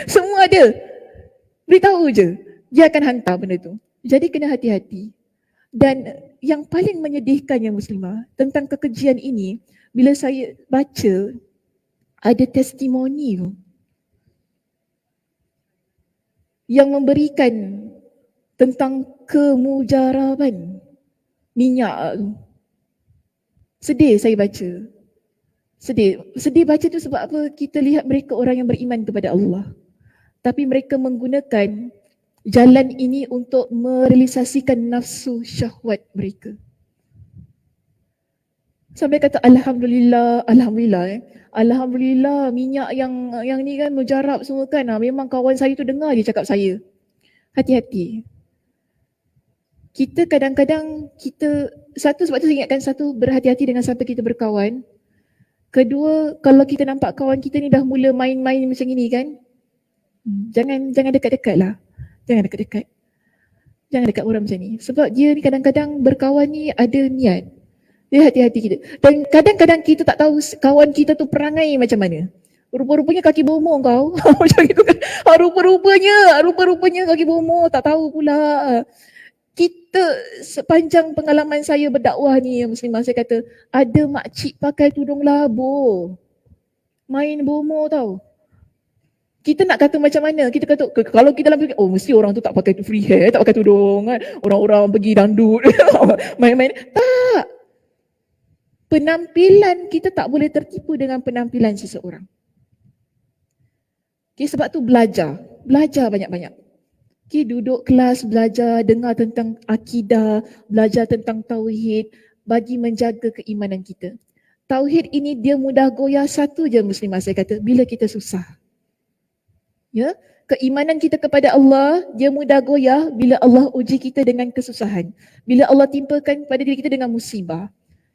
Semua ada. Beritahu je. Dia akan hantar benda tu. Jadi kena hati-hati. Dan yang paling menyedihkannya Muslimah tentang kekejian ini, bila saya baca ada testimoni yang memberikan tentang kemujaraban minyak tu. Sedih saya baca. Sedih baca tu sebab apa? Kita lihat mereka orang yang beriman kepada Allah. Tapi mereka menggunakan jalan ini untuk merealisasikan nafsu syahwat mereka. Sampai kata Alhamdulillah, Alhamdulillah minyak yang ni kan mujarab semua kan. Memang kawan saya tu dengar dia cakap saya. Hati-hati. Kita kadang-kadang satu sebab tu saya ingatkan, satu berhati-hati dengan siapa kita berkawan. Kedua, kalau kita nampak kawan kita ni dah mula main-main macam ni kan, jangan dekat-dekat lah. Jangan dekat orang macam ni. Sebab dia ni kadang-kadang berkawan ni ada niat. Dia hati-hati kita. Dan kadang-kadang kita tak tahu kawan kita tu perangai macam mana. Rupa-rupanya kaki bomoh kau. Macam itu kan. Rupa-rupanya kaki bomoh. Tak tahu pula. Kita sepanjang pengalaman saya berdakwah ni Muslimah, saya kata ada makcik pakai tudung labu. Main bomoh tau. Kita nak kata macam mana? Kita kata kalau kita dalam fikir, oh mesti orang tu tak pakai free hair, tak pakai tudung kan. Orang-orang pergi dangdut. Main-main. Tak. Penampilan kita tak boleh tertipu dengan penampilan seseorang. Okay, sebab tu belajar banyak-banyak. Okay, duduk kelas belajar, dengar tentang akidah, belajar tentang tauhid bagi menjaga keimanan kita. Tauhid ini dia mudah goyah satu je Muslimah saya kata, bila kita susah. Ya, keimanan kita kepada Allah dia mudah goyah bila Allah uji kita dengan kesusahan. Bila Allah timpakan pada diri kita dengan musibah.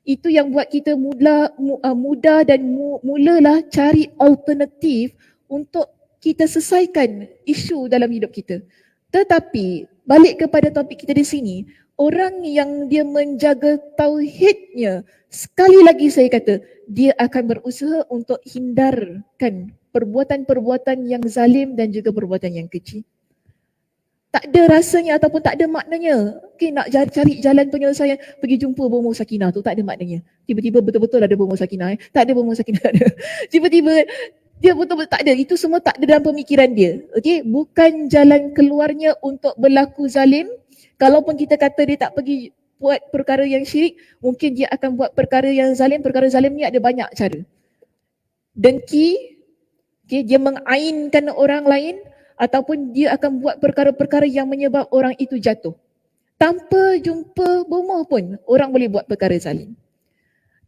Itu yang buat kita mudah dan mulalah cari alternatif untuk kita selesaikan isu dalam hidup kita. Tetapi balik kepada topik kita di sini, orang yang dia menjaga tauhidnya, sekali lagi saya kata, dia akan berusaha untuk hindarkan perbuatan-perbuatan yang zalim dan juga perbuatan yang keji. Tak ada rasanya ataupun tak ada maknanya. Okay, nak cari jalan penyelesaian, pergi jumpa bomoh sakinah tu, tak ada maknanya. Tiba-tiba betul-betul ada bomoh sakinah. Tak ada bomoh sakinah. Tiba-tiba dia betul-betul tak ada. Itu semua tak ada dalam pemikiran dia. Okay, bukan jalan keluarnya untuk berlaku zalim. Kalaupun kita kata dia tak pergi buat perkara yang syirik, mungkin dia akan buat perkara yang zalim. Perkara zalim ni ada banyak cara. Dengki, okay, dia mengainkan orang lain, ataupun dia akan buat perkara-perkara yang menyebab orang itu jatuh. Tanpa jumpa bomoh pun orang boleh buat perkara zalim.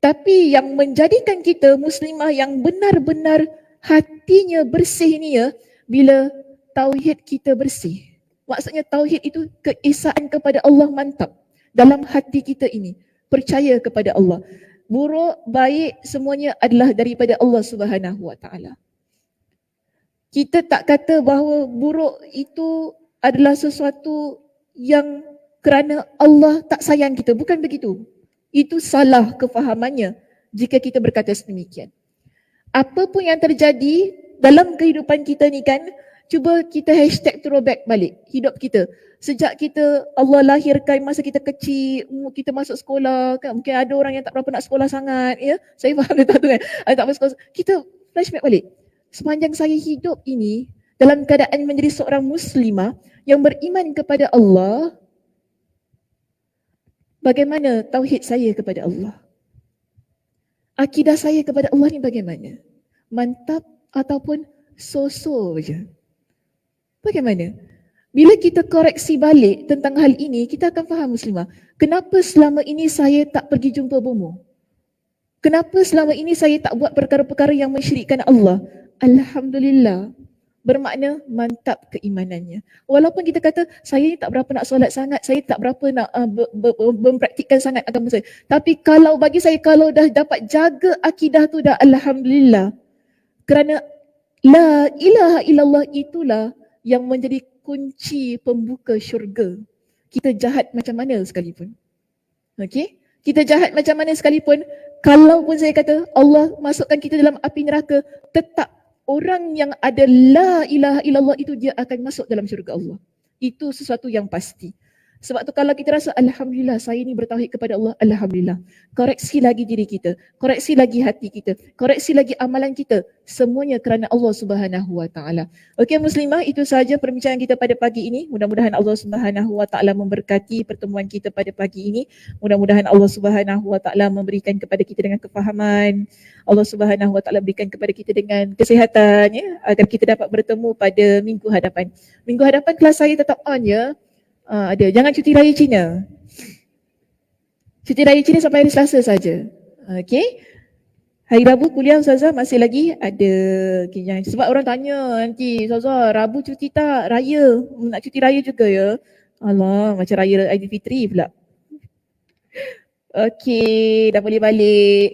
Tapi yang menjadikan kita Muslimah yang benar-benar hatinya bersih ni ya, bila tauhid kita bersih. Maksudnya tauhid itu keesaan kepada Allah mantap dalam hati kita ini. Percaya kepada Allah. Buruk, baik, semuanya adalah daripada Allah Subhanahu Wa Taala. Kita tak kata bahawa buruk itu adalah sesuatu yang kerana Allah tak sayang kita. Bukan begitu. Itu salah kefahamannya jika kita berkata sedemikian. Apa pun yang terjadi dalam kehidupan kita ni kan, cuba kita hashtag throwback balik hidup kita. Sejak kita Allah lahirkan, masa kita kecil, kita masuk sekolah kan, mungkin ada orang yang tak berapa nak sekolah sangat ya. Saya faham tu kan. Tak berapa sekolah. Kita flashback balik. Sepanjang saya hidup ini dalam keadaan menjadi seorang Muslimah yang beriman kepada Allah, bagaimana tauhid saya kepada Allah? Akidah saya kepada Allah ni bagaimana? Mantap ataupun so-so je? Bagaimana? Bila kita koreksi balik tentang hal ini, kita akan faham Muslimah, kenapa selama ini saya tak pergi jumpa bomoh? Kenapa selama ini saya tak buat perkara-perkara yang mensyirikkan Allah? Alhamdulillah, bermakna mantap keimanannya. Walaupun kita kata saya ni tak berapa nak solat sangat, saya tak berapa nak mempraktikkan sangat agama saya. Tapi kalau bagi saya, kalau dah dapat jaga akidah tu dah alhamdulillah. Kerana la ilaha illallah itulah yang menjadi kunci pembuka syurga. Kita jahat macam mana sekalipun. Okey? Kita jahat macam mana sekalipun, kalaupun saya kata Allah masukkan kita dalam api neraka, tetap orang yang ada la ilaha illallah itu dia akan masuk dalam syurga Allah. Itu sesuatu yang pasti. Sebab tu kalau kita rasa alhamdulillah saya ni bertauhid kepada Allah, alhamdulillah. Koreksi lagi diri kita, koreksi lagi hati kita, koreksi lagi amalan kita. Semuanya kerana Allah Subhanahu Wa Taala. Okey muslimah, itu sahaja perbincangan kita pada pagi ini. Mudah-mudahan Allah Subhanahu Wa Taala memberkati pertemuan kita pada pagi ini. Mudah-mudahan Allah Subhanahu Wa Taala memberikan kepada kita dengan kefahaman. Allah Subhanahu Wa Taala berikan kepada kita dengan kesihatan, ya, agar kita dapat bertemu pada minggu hadapan. Minggu hadapan kelas saya tetap on, ya. Ada. Jangan cuti raya Cina. Cuti raya Cina sampai hari Selasa saja. Okey. Hari Rabu kuliah Ustazah masih lagi ada. Okay, jangan. Sebab orang tanya nanti, Ustazah Rabu cuti tak? Raya. Nak cuti raya juga ya? Alah, macam raya Aidilfitri pula. Okey, dah boleh balik.